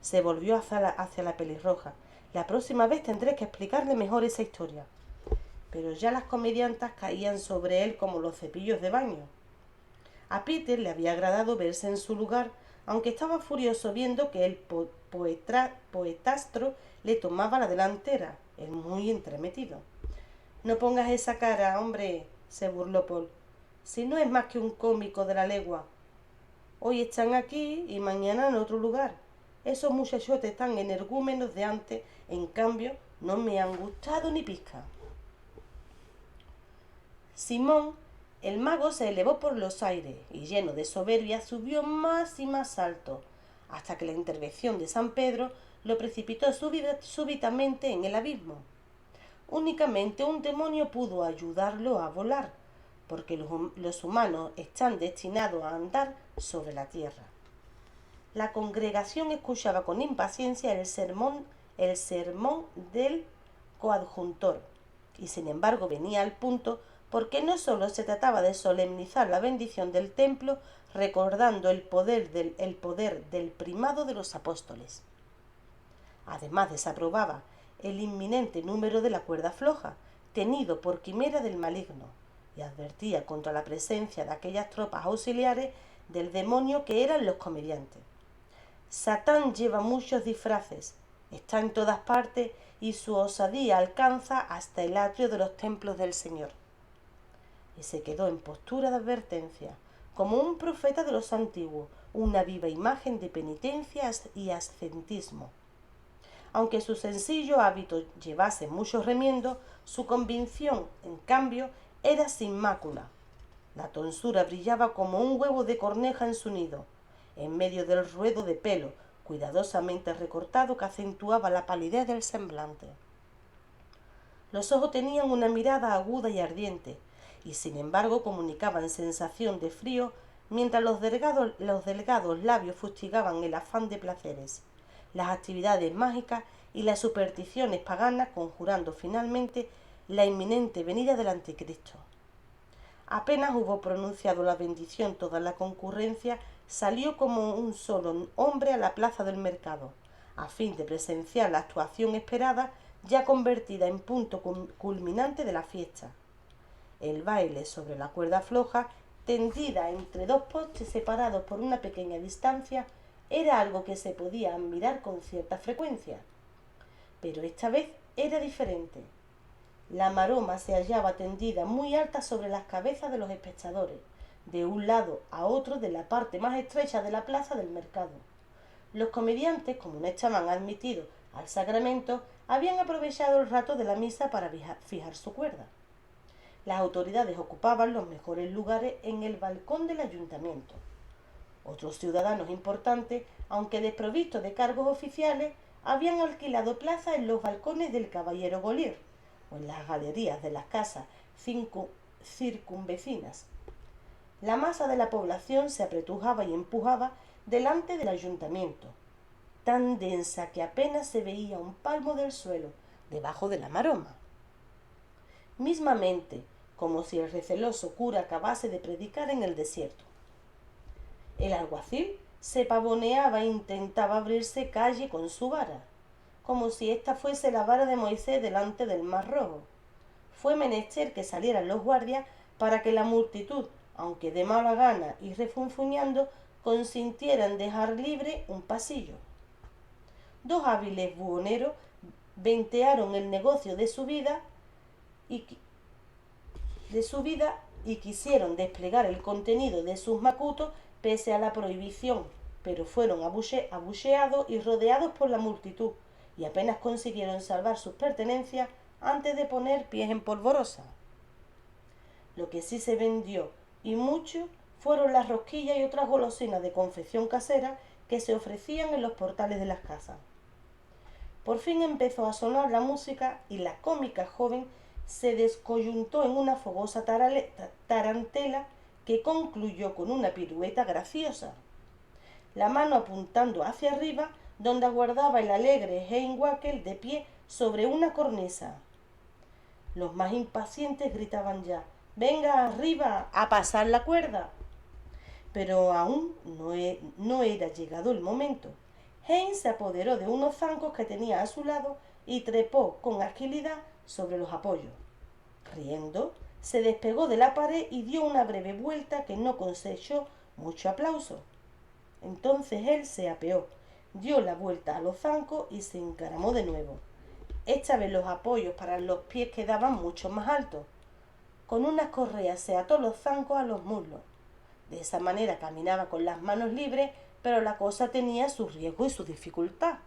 Se volvió hacia la pelirroja. La próxima vez tendré que explicarle mejor esa historia. Pero ya las comediantas caían sobre él como los cepillos de baño. A Peter le había agradado verse en su lugar, aunque estaba furioso viendo que el poetastro le tomaba la delantera, él muy entremetido. No pongas esa cara, hombre, se burló Paul. Si no es más que un cómico de la legua. Hoy están aquí y mañana en otro lugar. Esos muchachotes tan energúmenos de antes, en cambio, no me han gustado ni pizca. Simón, el mago, se elevó por los aires y, lleno de soberbia, subió más y más alto, hasta que la intervención de San Pedro lo precipitó súbitamente en el abismo. Únicamente un demonio pudo ayudarlo a volar, porque los humanos están destinados a andar sobre la tierra. La congregación escuchaba con impaciencia el sermón del coadjutor, y sin embargo venía al punto, porque no sólo se trataba de solemnizar la bendición del templo, recordando el poder del primado de los apóstoles. Además desaprobaba el inminente número de la cuerda floja, tenido por quimera del maligno, y advertía contra la presencia de aquellas tropas auxiliares del demonio que eran los comediantes. Satán lleva muchos disfraces, está en todas partes y su osadía alcanza hasta el atrio de los templos del Señor. Y se quedó en postura de advertencia, como un profeta de los antiguos, una viva imagen de penitencia y ascetismo. Aunque su sencillo hábito llevase muchos remiendos, su convicción, en cambio, era sin mácula. La tonsura brillaba como un huevo de corneja en su nido, en medio del ruedo de pelo, cuidadosamente recortado, que acentuaba la palidez del semblante. Los ojos tenían una mirada aguda y ardiente, y sin embargo comunicaban sensación de frío, mientras los delgados labios fustigaban el afán de placeres, las actividades mágicas y las supersticiones paganas, conjurando finalmente la inminente venida del anticristo. Apenas hubo pronunciado la bendición toda la concurrencia salió como un solo hombre a la plaza del mercado, a fin de presenciar la actuación esperada, ya convertida en punto culminante de la fiesta. El baile sobre la cuerda floja, tendida entre dos postes separados por una pequeña distancia, era algo que se podía admirar con cierta frecuencia. Pero esta vez era diferente. La maroma se hallaba tendida muy alta sobre las cabezas de los espectadores, de un lado a otro de la parte más estrecha de la plaza del mercado. Los comediantes, como no estaban admitidos al sacramento, habían aprovechado el rato de la misa para fijar su cuerda. Las autoridades ocupaban los mejores lugares en el balcón del ayuntamiento. Otros ciudadanos importantes, aunque desprovistos de cargos oficiales, habían alquilado plazas en los balcones del Caballero Golier o en las galerías de las casas circunvecinas. La masa de la población se apretujaba y empujaba delante del ayuntamiento, tan densa que apenas se veía un palmo del suelo debajo de la maroma. Mismamente, como si el receloso cura acabase de predicar en el desierto. El alguacil se pavoneaba e intentaba abrirse calle con su vara, como si ésta fuese la vara de Moisés delante del Mar Rojo. Fue menester que salieran los guardias para que la multitud, aunque de mala gana y refunfuñando, consintieran dejar libre un pasillo. Dos hábiles buhoneros ventearon el negocio de su vida y quisieron desplegar el contenido de sus macutos pese a la prohibición, pero fueron abucheados y rodeados por la multitud, y apenas consiguieron salvar sus pertenencias antes de poner pies en polvorosa. Lo que sí se vendió, y mucho, fueron las rosquillas y otras golosinas de confección casera que se ofrecían en los portales de las casas. Por fin empezó a sonar la música y la cómica joven se descoyuntó en una fogosa tarantela que concluyó con una pirueta graciosa. La mano apuntando hacia arriba, donde aguardaba el alegre Heinwackel de pie sobre una cornisa. Los más impacientes gritaban ya: «¡Venga, arriba, a pasar la cuerda!». Pero aún no era llegado el momento. Hein se apoderó de unos zancos que tenía a su lado y trepó con agilidad sobre los apoyos. Riendo, se despegó de la pared y dio una breve vuelta que no cosechó mucho aplauso. Entonces él se apeó, dio la vuelta a los zancos y se encaramó de nuevo. Esta vez los apoyos para los pies quedaban mucho más altos. Con unas correas se ató los zancos a los muslos. De esa manera caminaba con las manos libres, pero la cosa tenía su riesgo y su dificultad.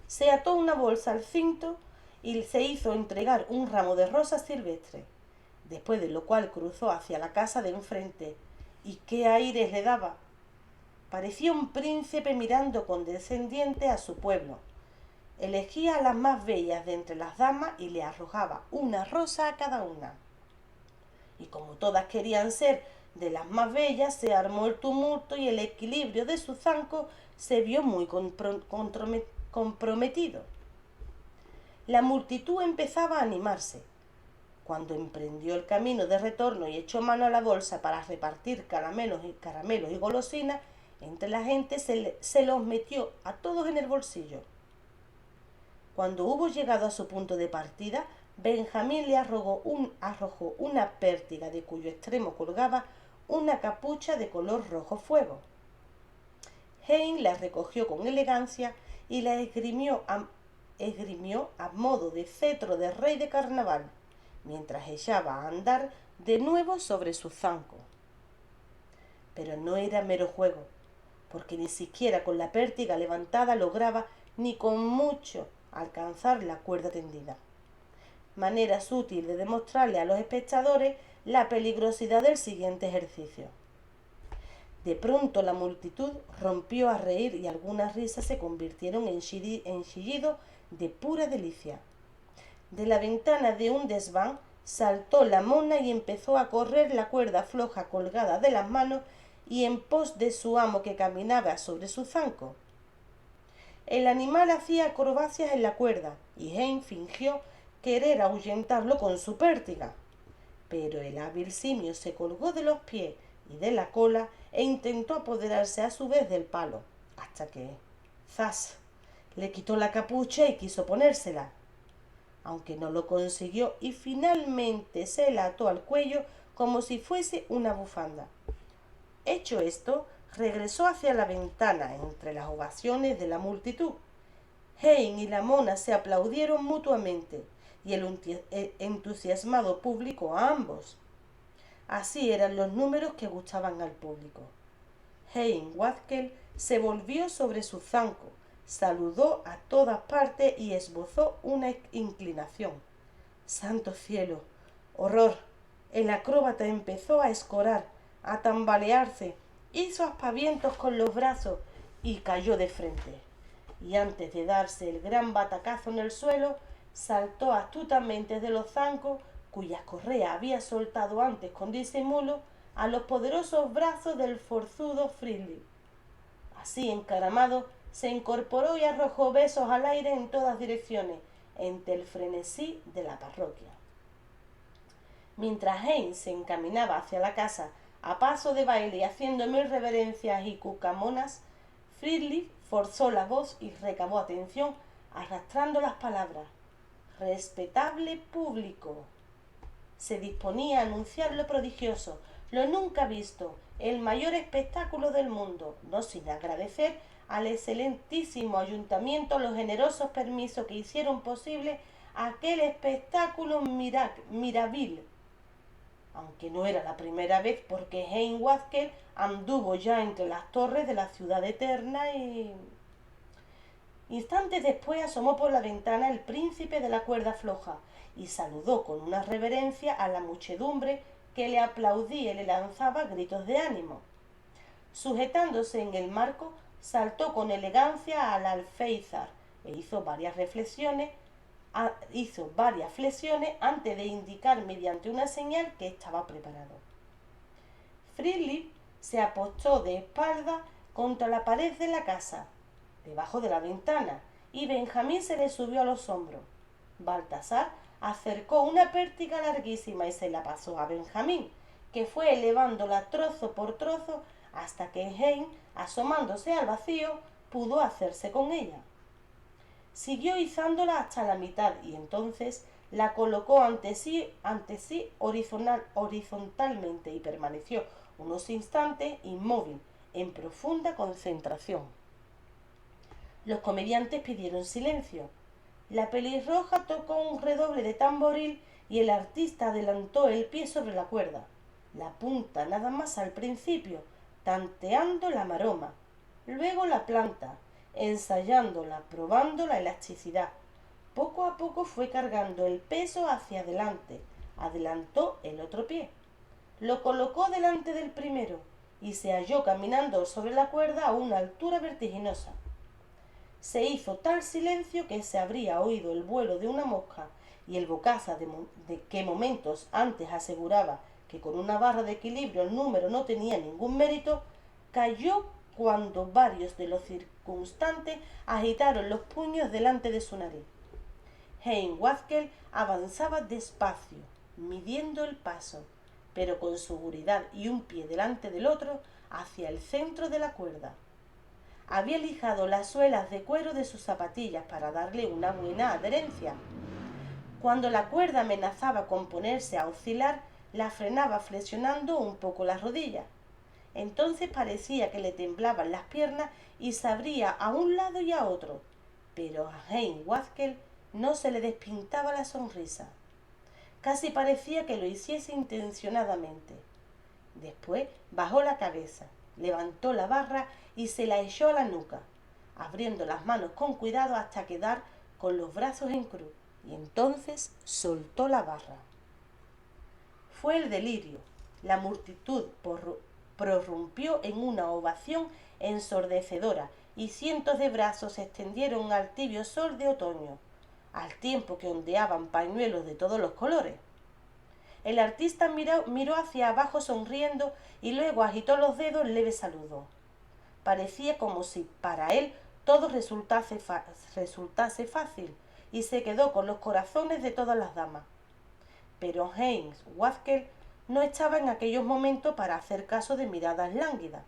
Se ató una bolsa al cinto y se hizo entregar un ramo de rosas silvestres, después de lo cual cruzó hacia la casa de enfrente. ¿Y qué aires le daba? Parecía un príncipe mirando condescendiente a su pueblo. Elegía a las más bellas de entre las damas y le arrojaba una rosa a cada una. Y como todas querían ser de las más bellas, se armó el tumulto y el equilibrio de su zanco se vio muy comprometido. La multitud empezaba a animarse. Cuando emprendió el camino de retorno y echó mano a la bolsa para repartir caramelos y golosinas, entre la gente se los metió a todos en el bolsillo. Cuando hubo llegado a su punto de partida, Benjamín le arrojó una pértiga de cuyo extremo colgaba una capucha de color rojo fuego. Hein la recogió con elegancia y la esgrimió a modo de cetro de rey de carnaval, mientras echaba a andar de nuevo sobre su zanco. Pero no era mero juego, porque ni siquiera con la pértiga levantada lograba ni con mucho alcanzar la cuerda tendida. Manera sutil de demostrarle a los espectadores la peligrosidad del siguiente ejercicio. De pronto la multitud rompió a reír y algunas risas se convirtieron en chillidos de pura delicia. De la ventana de un desván saltó la mona y empezó a correr la cuerda floja colgada de las manos y en pos de su amo que caminaba sobre su zanco. El animal hacía acrobacias en la cuerda y Hein fingió querer ahuyentarlo con su pértiga. Pero el hábil simio se colgó de los pies y de la cola e intentó apoderarse a su vez del palo, hasta que, ¡zas!, le quitó la capucha y quiso ponérsela, aunque no lo consiguió y finalmente se la ató al cuello como si fuese una bufanda. Hecho esto, regresó hacia la ventana entre las ovaciones de la multitud. Hein y la mona se aplaudieron mutuamente y el entusiasmado público a ambos. Así eran los números que gustaban al público. Heinwackel se volvió sobre su zanco, saludó a todas partes y esbozó una inclinación. ¡Santo cielo! ¡Horror! El acróbata empezó a escorar, a tambalearse, hizo aspavientos con los brazos y cayó de frente. Y antes de darse el gran batacazo en el suelo, saltó astutamente de los zancos, cuyas correas había soltado antes con disimulo, a los poderosos brazos del forzudo Friedrich. Así encaramado, se incorporó y arrojó besos al aire en todas direcciones, entre el frenesí de la parroquia. Mientras Hein se encaminaba hacia la casa a paso de baile y haciendo mil reverencias y cucamonas, Friedrich forzó la voz y recabó atención arrastrando las palabras: «Respetable público». Se disponía a anunciar lo prodigioso, lo nunca visto, el mayor espectáculo del mundo, no sin agradecer al excelentísimo ayuntamiento los generosos permisos que hicieron posible aquel espectáculo mirabil. Aunque no era la primera vez, porque Heinwackel anduvo ya entre las torres de la ciudad eterna y... Instantes después asomó por la ventana el príncipe de la cuerda floja y saludó con una reverencia a la muchedumbre que le aplaudía y le lanzaba gritos de ánimo. Sujetándose en el marco, saltó con elegancia al alféizar e hizo varias flexiones antes de indicar mediante una señal que estaba preparado. Friedrich se apostó de espalda contra la pared de la casa. debajo de la ventana, y Benjamín se le subió a los hombros. Baltasar acercó una pértiga larguísima y se la pasó a Benjamín, que fue elevándola trozo por trozo hasta que Hein, asomándose al vacío, pudo hacerse con ella. Siguió izándola hasta la mitad y entonces la colocó ante sí horizontalmente y permaneció unos instantes inmóvil, en profunda concentración. Los comediantes pidieron silencio. La pelirroja tocó un redoble de tamboril y el artista adelantó el pie sobre la cuerda, la punta nada más al principio, tanteando la maroma, luego la planta, ensayándola, probando la elasticidad. Poco a poco fue cargando el peso hacia adelante, adelantó el otro pie, lo colocó delante del primero y se halló caminando sobre la cuerda a una altura vertiginosa. Se hizo tal silencio que se habría oído el vuelo de una mosca y el bocaza que momentos antes aseguraba que con una barra de equilibrio el número no tenía ningún mérito, cayó cuando varios de los circunstantes agitaron los puños delante de su nariz. Hein Watzke avanzaba despacio, midiendo el paso, pero con seguridad y un pie delante del otro, hacia el centro de la cuerda. Había lijado las suelas de cuero de sus zapatillas para darle una buena adherencia. Cuando la cuerda amenazaba con ponerse a oscilar, la frenaba flexionando un poco las rodillas. Entonces parecía que le temblaban las piernas y se abría a un lado y a otro, pero a Hein Watzke no se le despintaba la sonrisa. Casi parecía que lo hiciese intencionadamente. Después bajó la cabeza, levantó la barra y se la echó a la nuca, abriendo las manos con cuidado hasta quedar con los brazos en cruz, y entonces soltó la barra. Fue el delirio. La multitud prorrumpió en una ovación ensordecedora y cientos de brazos se extendieron al tibio sol de otoño, al tiempo que ondeaban pañuelos de todos los colores. El artista miró hacia abajo sonriendo y luego agitó los dedos en leve saludo. Parecía como si para él todo resultase fácil y se quedó con los corazones de todas las damas. Pero Hein Watzke no estaba en aquellos momentos para hacer caso de miradas lánguidas.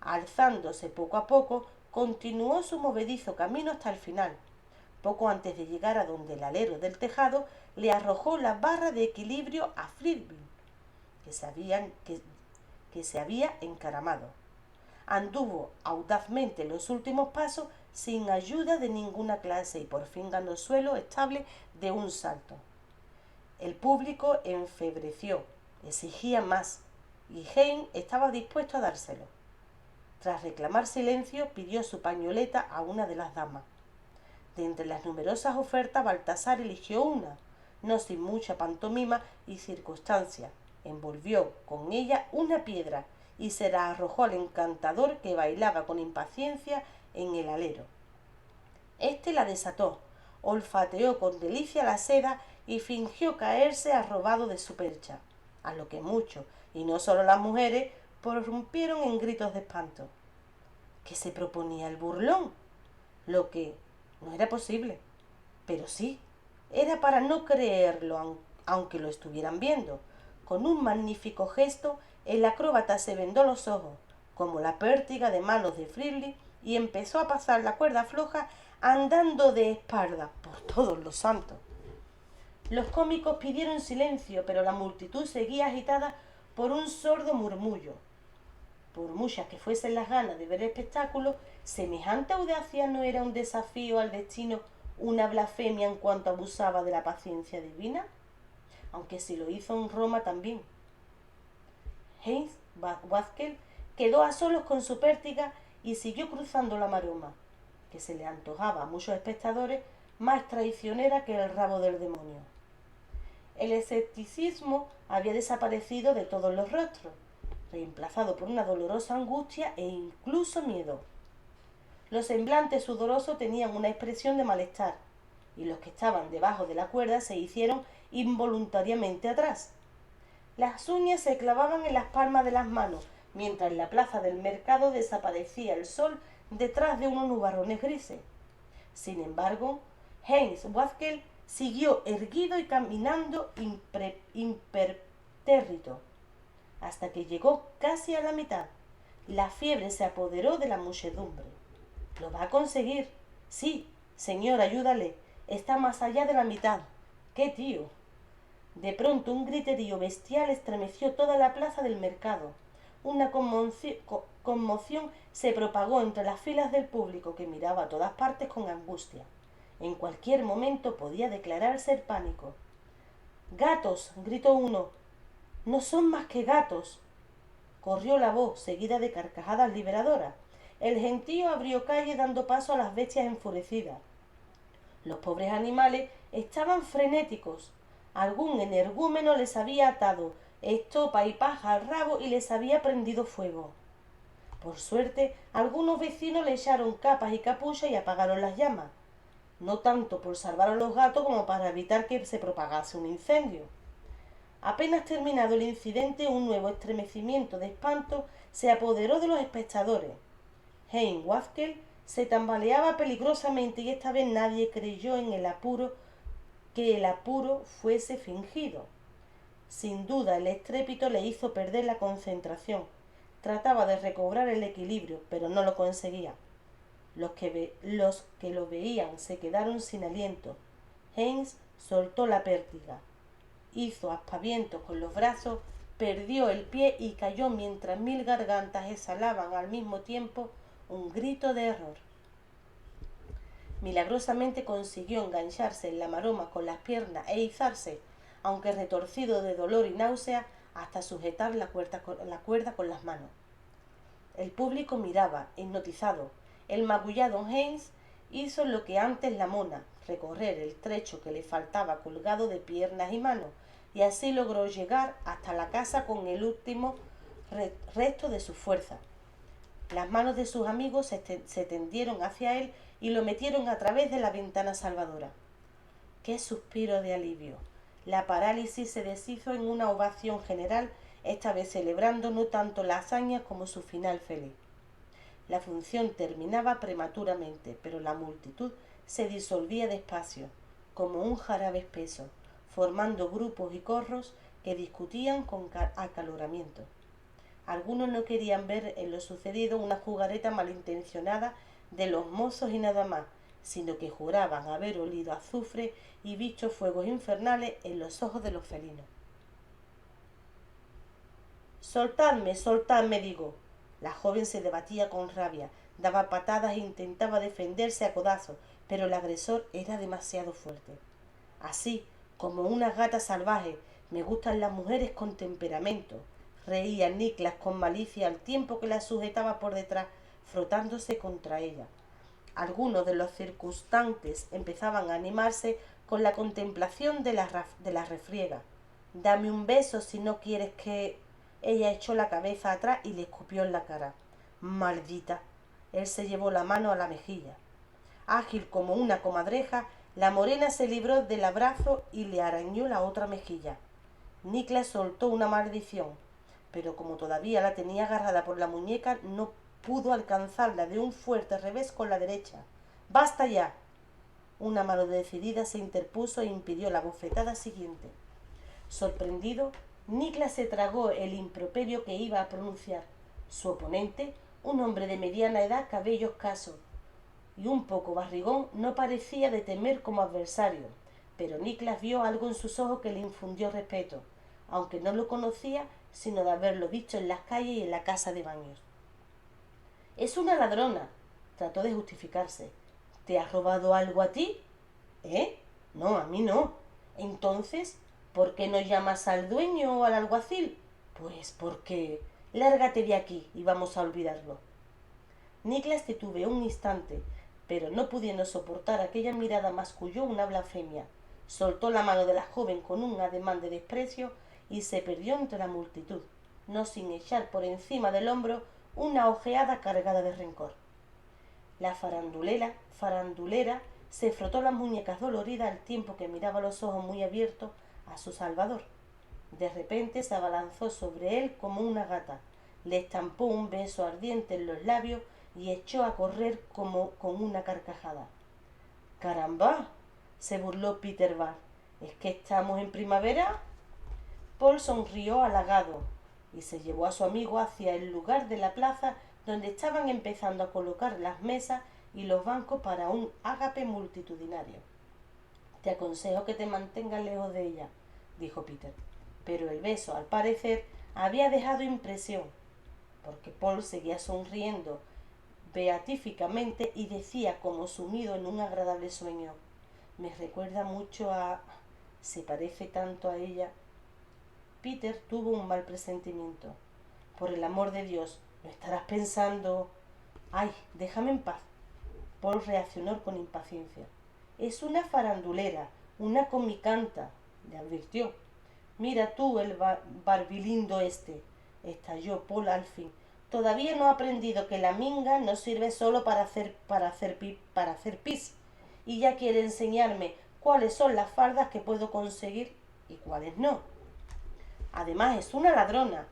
Alzándose poco a poco, continuó su movedizo camino hasta el final. Poco antes de llegar a donde el alero del tejado le arrojó la barra de equilibrio a Friedrich, que se había encaramado. Anduvo audazmente los últimos pasos sin ayuda de ninguna clase y por fin ganó suelo estable de un salto. El público enfebreció, exigía más, y Hein estaba dispuesto a dárselo. Tras reclamar silencio, pidió su pañoleta a una de las damas. De entre las numerosas ofertas, Baltasar eligió una, no sin mucha pantomima y circunstancia. Envolvió con ella una piedra y se la arrojó al encantador que bailaba con impaciencia en el alero. Este la desató, olfateó con delicia la seda y fingió caerse arrobado de su percha, a lo que muchos, y no solo las mujeres, prorrumpieron en gritos de espanto. ¿Qué se proponía el burlón? Lo que no era posible, pero sí, era para no creerlo, aunque lo estuvieran viendo. Con un magnífico gesto, el acróbata se vendó los ojos, como la pértiga de manos de Friedrich, y empezó a pasar la cuerda floja andando de espaldas, por todos los santos. Los cómicos pidieron silencio, pero la multitud seguía agitada por un sordo murmullo. Por muchas que fuesen las ganas de ver el espectáculo, semejante audacia no era un desafío al destino, una blasfemia en cuanto abusaba de la paciencia divina, aunque si lo hizo en Roma también. Hein Watzke quedó a solos con su pértiga y siguió cruzando la maroma, que se le antojaba a muchos espectadores más traicionera que el rabo del demonio. El escepticismo había desaparecido de todos los rostros, reemplazado por una dolorosa angustia e incluso miedo. Los semblantes sudorosos tenían una expresión de malestar, y los que estaban debajo de la cuerda se hicieron involuntariamente atrás. Las uñas se clavaban en las palmas de las manos, mientras en la plaza del mercado desaparecía el sol detrás de unos nubarrones grises. Sin embargo, Heinz Watzke siguió erguido y caminando impertérrito, hasta que llegó casi a la mitad. La fiebre se apoderó de la muchedumbre. —¿Lo va a conseguir? —Sí, señor, ayúdale. Está más allá de la mitad. —¿Qué tío? De pronto un griterío bestial estremeció toda la plaza del mercado. Una conmoción se propagó entre las filas del público, que miraba a todas partes con angustia. En cualquier momento podía declararse el pánico. —¡Gatos! —gritó uno. —No son más que gatos. Corrió la voz, seguida de carcajadas liberadoras. El gentío abrió calle dando paso a las bestias enfurecidas. Los pobres animales estaban frenéticos. Algún energúmeno les había atado estopa y paja al rabo y les había prendido fuego. Por suerte, algunos vecinos le echaron capas y capuchas y apagaron las llamas, no tanto por salvar a los gatos como para evitar que se propagase un incendio. Apenas terminado el incidente, un nuevo estremecimiento de espanto se apoderó de los espectadores. Heinz Watzke se tambaleaba peligrosamente y esta vez nadie creyó en que el apuro fuese fingido. Sin duda el estrépito le hizo perder la concentración. Trataba de recobrar el equilibrio, pero no lo conseguía. Los que lo veían se quedaron sin aliento. Heinz soltó la pértiga, hizo aspavientos con los brazos, perdió el pie y cayó mientras 1000 gargantas exhalaban al mismo tiempo un grito de error. Milagrosamente consiguió engancharse en la maroma con las piernas e izarse, aunque retorcido de dolor y náusea, hasta sujetar la cuerda con las manos. El público miraba, hipnotizado. El magullado Heinz hizo lo que antes la mona, recorrer el trecho que le faltaba colgado de piernas y manos, y así logró llegar hasta la casa con el último resto de su fuerza. Las manos de sus amigos se tendieron hacia él y lo metieron a través de la ventana salvadora. ¡Qué suspiro de alivio! La parálisis se deshizo en una ovación general, esta vez celebrando no tanto la hazaña como su final feliz. La función terminaba prematuramente, pero la multitud se disolvía despacio, como un jarabe espeso, formando grupos y corros que discutían con acaloramiento. Algunos no querían ver en lo sucedido una jugarreta malintencionada de los mozos y nada más, sino que juraban haber olido azufre y visto fuegos infernales en los ojos de los felinos. —¡Soltadme, soltadme, digo! La joven se debatía con rabia, daba patadas e intentaba defenderse a codazos, pero el agresor era demasiado fuerte. Así, como una gata salvaje, me gustan las mujeres con temperamento, reía Niklas con malicia al tiempo que la sujetaba por detrás, frotándose contra ella. Algunos de los circunstantes empezaban a animarse con la contemplación de la refriega. —Dame un beso si no quieres que... Ella echó la cabeza atrás y le escupió en la cara. —¡Maldita! Él se llevó la mano a la mejilla. Ágil como una comadreja, la morena se libró del abrazo y le arañó la otra mejilla. Niklas soltó una maldición, pero como todavía la tenía agarrada por la muñeca, no pudo alcanzarla de un fuerte revés con la derecha. —¡Basta ya! Una mano decidida se interpuso e impidió la bofetada siguiente. Sorprendido, Niklas se tragó el improperio que iba a pronunciar. Su oponente, un hombre de mediana edad, cabello escaso y un poco barrigón, no parecía de temer como adversario, pero Niklas vio algo en sus ojos que le infundió respeto, aunque no lo conocía sino de haberlo visto en las calles y en la casa de baños. —Es una ladrona —trató de justificarse—. ¿Te ha robado algo a ti? —¿Eh? No, a mí no. —Entonces, ¿por qué no llamas al dueño o al alguacil? —Pues porque... Lárgate de aquí y vamos a olvidarlo. Niklas titubeó un instante, pero no pudiendo soportar aquella mirada masculló una blasfemia. Soltó la mano de la joven con un ademán de desprecio y se perdió entre la multitud, no sin echar por encima del hombro una ojeada cargada de rencor. La farandulera se frotó las muñecas doloridas al tiempo que miraba los ojos muy abiertos a su salvador. De repente se abalanzó sobre él como una gata, le estampó un beso ardiente en los labios y echó a correr como con una carcajada. —¡Caramba! —se burló Peter Bart—, ¿es que estamos en primavera? Paul sonrió halagado y se llevó a su amigo hacia el lugar de la plaza donde estaban empezando a colocar las mesas y los bancos para un ágape multitudinario. —Te aconsejo que te mantengas lejos de ella —dijo Peter—, pero el beso, al parecer, había dejado impresión, porque Paul seguía sonriendo beatíficamente y decía como sumido en un agradable sueño: —Me recuerda mucho a... se parece tanto a ella. Peter tuvo un mal presentimiento. —Por el amor de Dios, ¿no estarás pensando...? —¡Ay, déjame en paz! Paul reaccionó con impaciencia. —Es una farandulera, una comicanta —le advirtió. —Mira tú el barbilindo este —estalló Paul al fin—. Todavía no ha aprendido que la minga no sirve solo para hacer pis, y ya quiere enseñarme cuáles son las faldas que puedo conseguir y cuáles no. Además es una ladrona.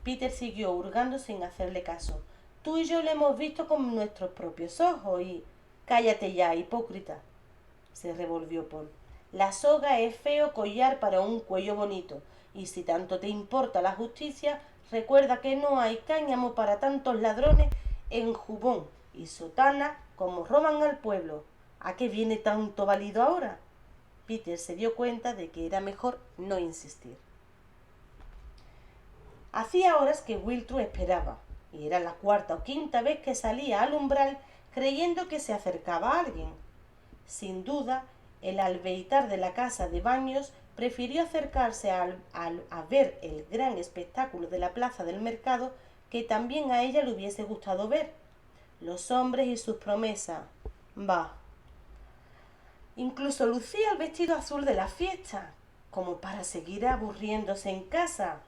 Peter siguió hurgando sin hacerle caso. Tú y yo lo hemos visto con nuestros propios ojos y... Cállate ya, hipócrita, se revolvió Paul. La soga es feo collar para un cuello bonito, y si tanto te importa la justicia, recuerda que no hay cáñamo para tantos ladrones en jubón y sotana como roban al pueblo. ¿A qué viene tanto válido ahora? Peter se dio cuenta de que era mejor no insistir. Hacía horas que Wiltrú esperaba, y era la cuarta o quinta vez que salía al umbral creyendo que se acercaba alguien. Sin duda, el albeitar de la casa de baños prefirió acercarse a ver el gran espectáculo de la plaza del mercado que también a ella le hubiese gustado ver. Los hombres y sus promesas. Bah. Incluso lucía el vestido azul de la fiesta, como para seguir aburriéndose en casa.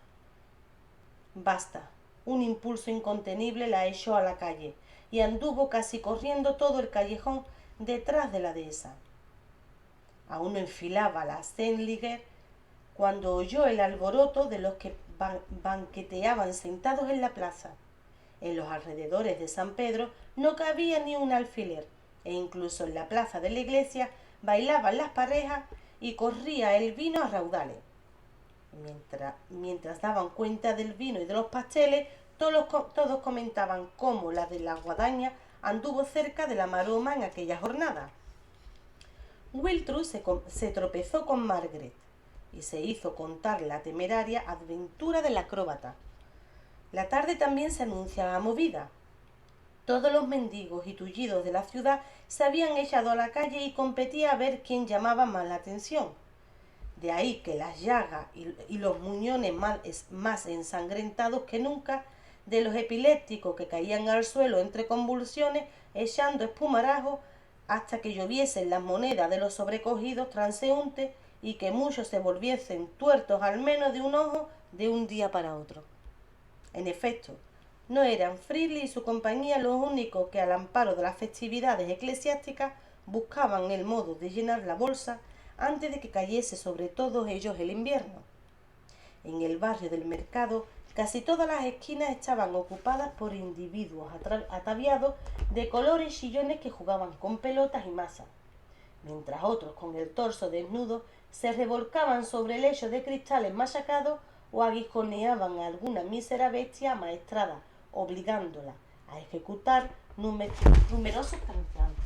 Basta. Un impulso incontenible la echó a la calle y anduvo casi corriendo todo el callejón detrás de la dehesa. Aún no enfilaba la Sennliger cuando oyó el alboroto de los que banqueteaban sentados en la plaza. En los alrededores de San Pedro no cabía ni un alfiler, e incluso en la plaza de la iglesia bailaban las parejas y corría el vino a raudales. Mientras daban cuenta del vino y de los pasteles, todos comentaban cómo la de la guadaña anduvo cerca de la maroma en aquella jornada. Wiltrú se tropezó con Margaret y se hizo contar la temeraria aventura del acróbata. La tarde también se anunciaba movida. Todos los mendigos y tullidos de la ciudad se habían echado a la calle y competía a ver quién llamaba más la atención. De ahí que las llagas y los muñones más ensangrentados que nunca, de los epilépticos que caían al suelo entre convulsiones, echando espumarajo, hasta que lloviesen las monedas de los sobrecogidos transeúntes y que muchos se volviesen tuertos al menos de un ojo de un día para otro. En efecto, no eran Fridley y su compañía los únicos que al amparo de las festividades eclesiásticas buscaban el modo de llenar la bolsa antes de que cayese sobre todos ellos el invierno. En el barrio del mercado casi todas las esquinas estaban ocupadas por individuos ataviados de colores chillones que jugaban con pelotas y masas, mientras otros con el torso desnudo se revolcaban sobre el lecho de cristales machacados o aguijoneaban a alguna mísera bestia amaestrada, obligándola a ejecutar numerosos cantados.